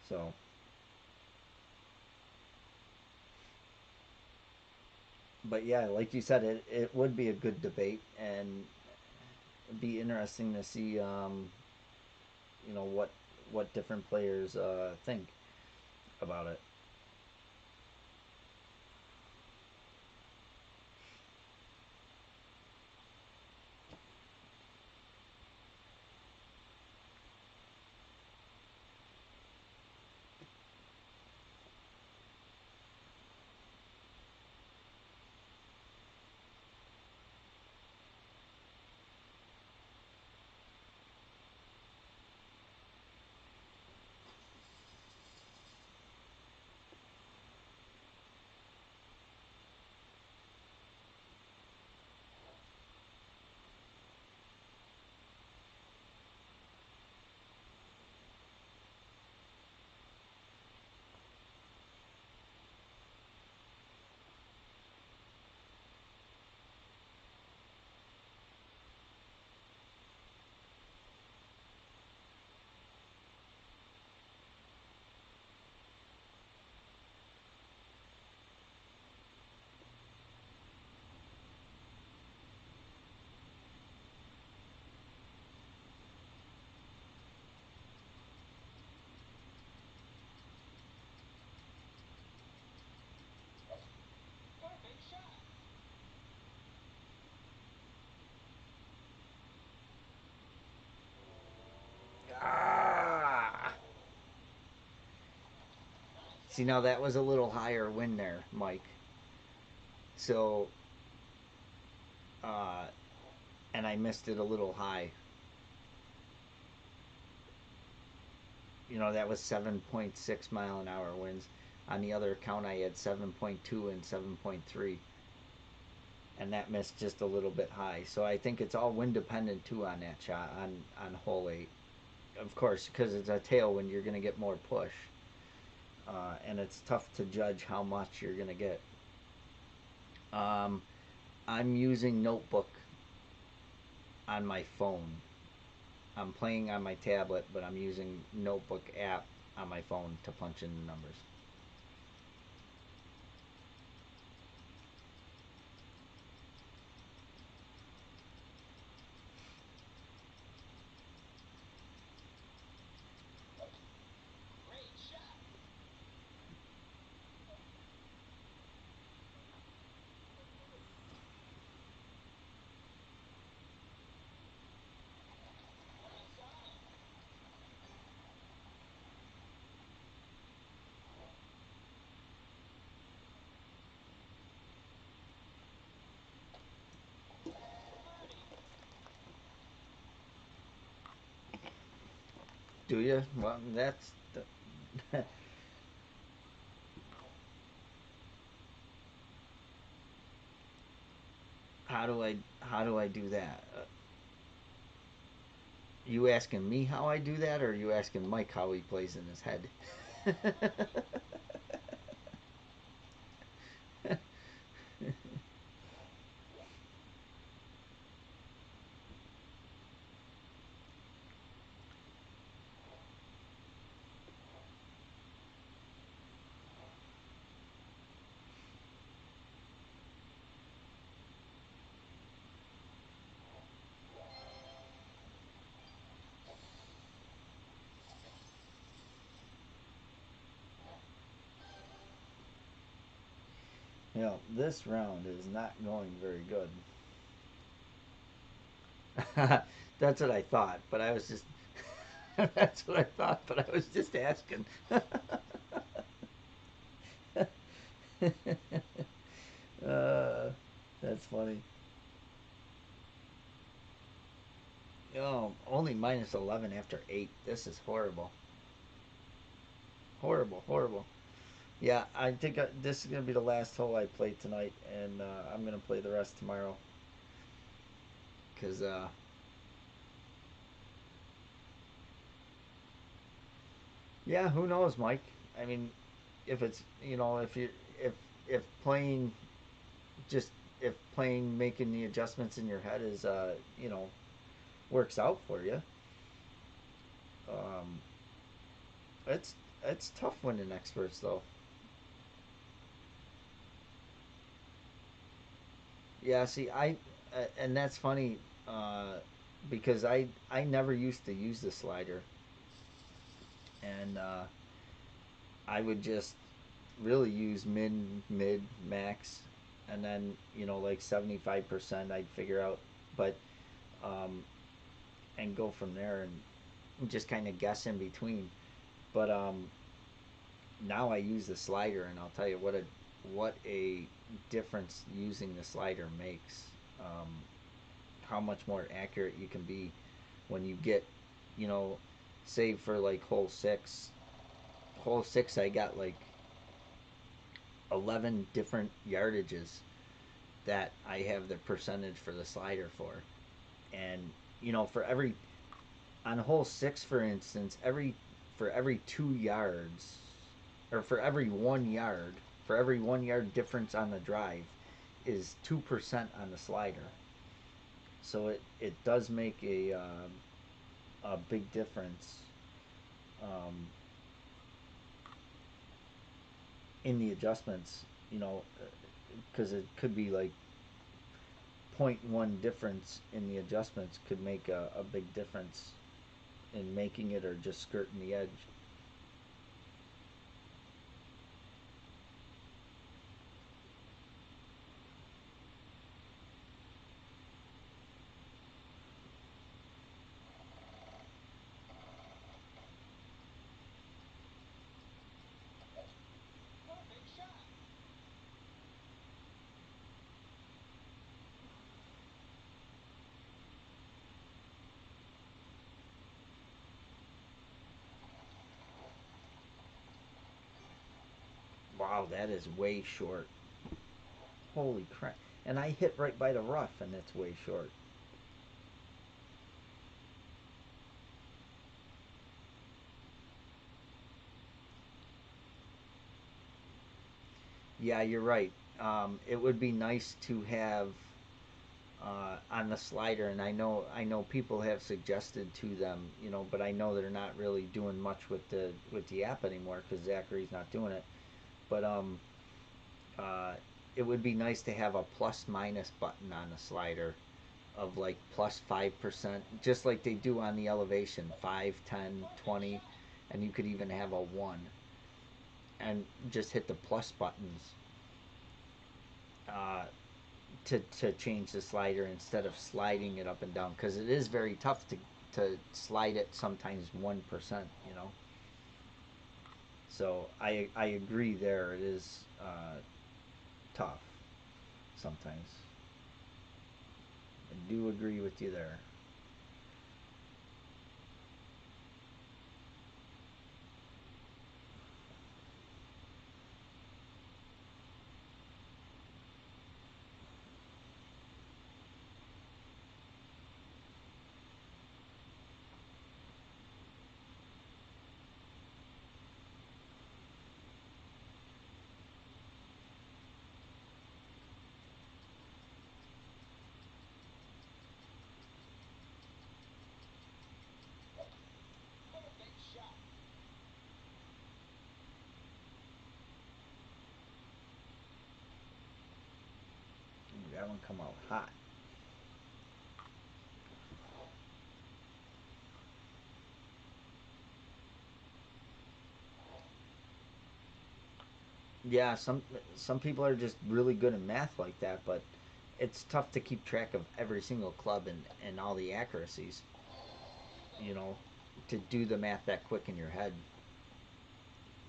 So but yeah, like you said, it would be a good debate, and it'd be interesting to see, what different players think about it. Ah! See, now that was a little higher wind there, Mike. So, uh, and I missed it a little high. That was 7.6 mile an hour winds. On the other account, I had 7.2 and 7.3, and that missed just a little bit high. So I think it's all wind dependent too on that shot on hole 8. Of course, because it's a tailwind, you're going to get more push, and it's tough to judge how much you're going to get. Um, I'm using Notebook on my phone. I'm playing on my tablet, but I'm using Notebook app on my phone to punch in the numbers. Do you? Well, that's the how do I do that? You asking me how I do that, or are you asking Mike how he plays in his head? This round is not going very good. That's what I thought, but I was just that's what I thought, but I was just asking. uh, that's funny. Only minus 11 after 8. This is horrible. Horrible, horrible. Yeah, I think this is going to be the last hole I play tonight, and I'm going to play the rest tomorrow. Because, yeah, who knows, Mike? I mean, if it's, if playing, just, if playing, making the adjustments in your head is, works out for you, um, it's, it's tough winning experts, though. Yeah, see, and that's funny, uh, because I never used to use the slider, and I would just really use mid, max, and then like 75% I'd figure out, but um, and go from there and just kind of guess in between. But now I use the slider, and I'll tell you what a difference using the slider makes. Um, how much more accurate you can be when you get, you know, say for like hole six, I got like 11 different yardages that I have the percentage for the slider for. And, for every, on hole six, for instance, for every 2 yards, or for every 1 yard difference on the drive is 2% on the slider. So it does make a big difference, um, in the adjustments, because it could be like point 0.1 difference in the adjustments could make a big difference in making it or just skirting the edge. Wow, that is way short. Holy crap. And I hit right by the rough, and it's way short. Yeah, you're right. It would be nice to have on the slider, and I know people have suggested to them, but I know they're not really doing much with the app anymore because Zachary's not doing it. But uh, it would be nice to have a plus minus button on the slider of like plus 5%, just like they do on the elevation, 5, 10, 20, and you could even have a 1, and just hit the plus buttons uh, to change the slider instead of sliding it up and down, because it is very tough to slide it sometimes 1%, so I agree there, it is tough sometimes. I do agree with you there. Ooh, that one come out hot. Yeah, some people are just really good at math like that, but it's tough to keep track of every single club and all the accuracies, you know, to do the math that quick in your head.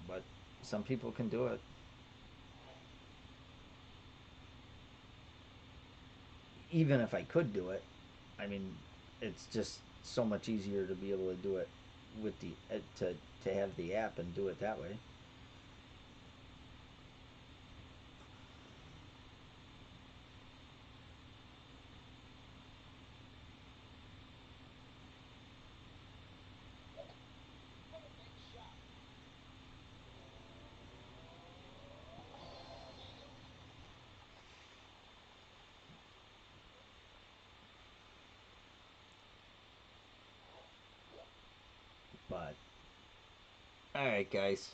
But some people can do it. Even if I could do it, I mean, it's just so much easier to be able to do it with the to have the app and do it that way. But all right, guys.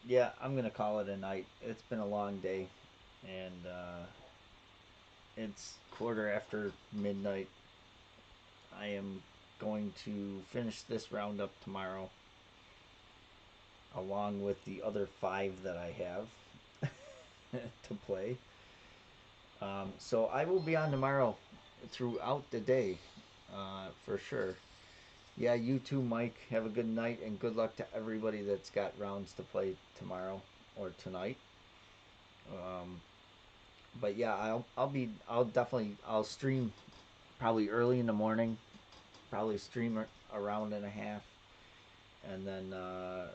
Yeah, I'm gonna call it a night. It's been a long day, and It's quarter after midnight. I am going to finish this roundup tomorrow, along with the other 5 that I have to play. So I will be on tomorrow throughout the day, for sure. Yeah, you too, Mike. Have a good night and good luck to everybody that's got rounds to play tomorrow or tonight. Um, but yeah, I'll stream probably early in the morning. Probably stream a round and a half, and then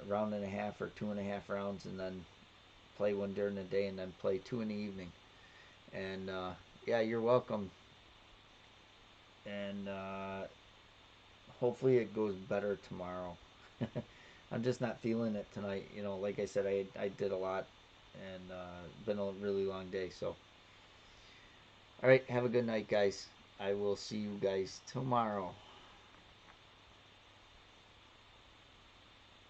round and a half or 2.5 rounds, and then play one during the day, and then play 2 in the evening. And yeah, you're welcome. And hopefully it goes better tomorrow. I'm just not feeling it tonight. You know, like I said, I did a lot, and been a really long day. So, all right, have a good night, guys. I will see you guys tomorrow.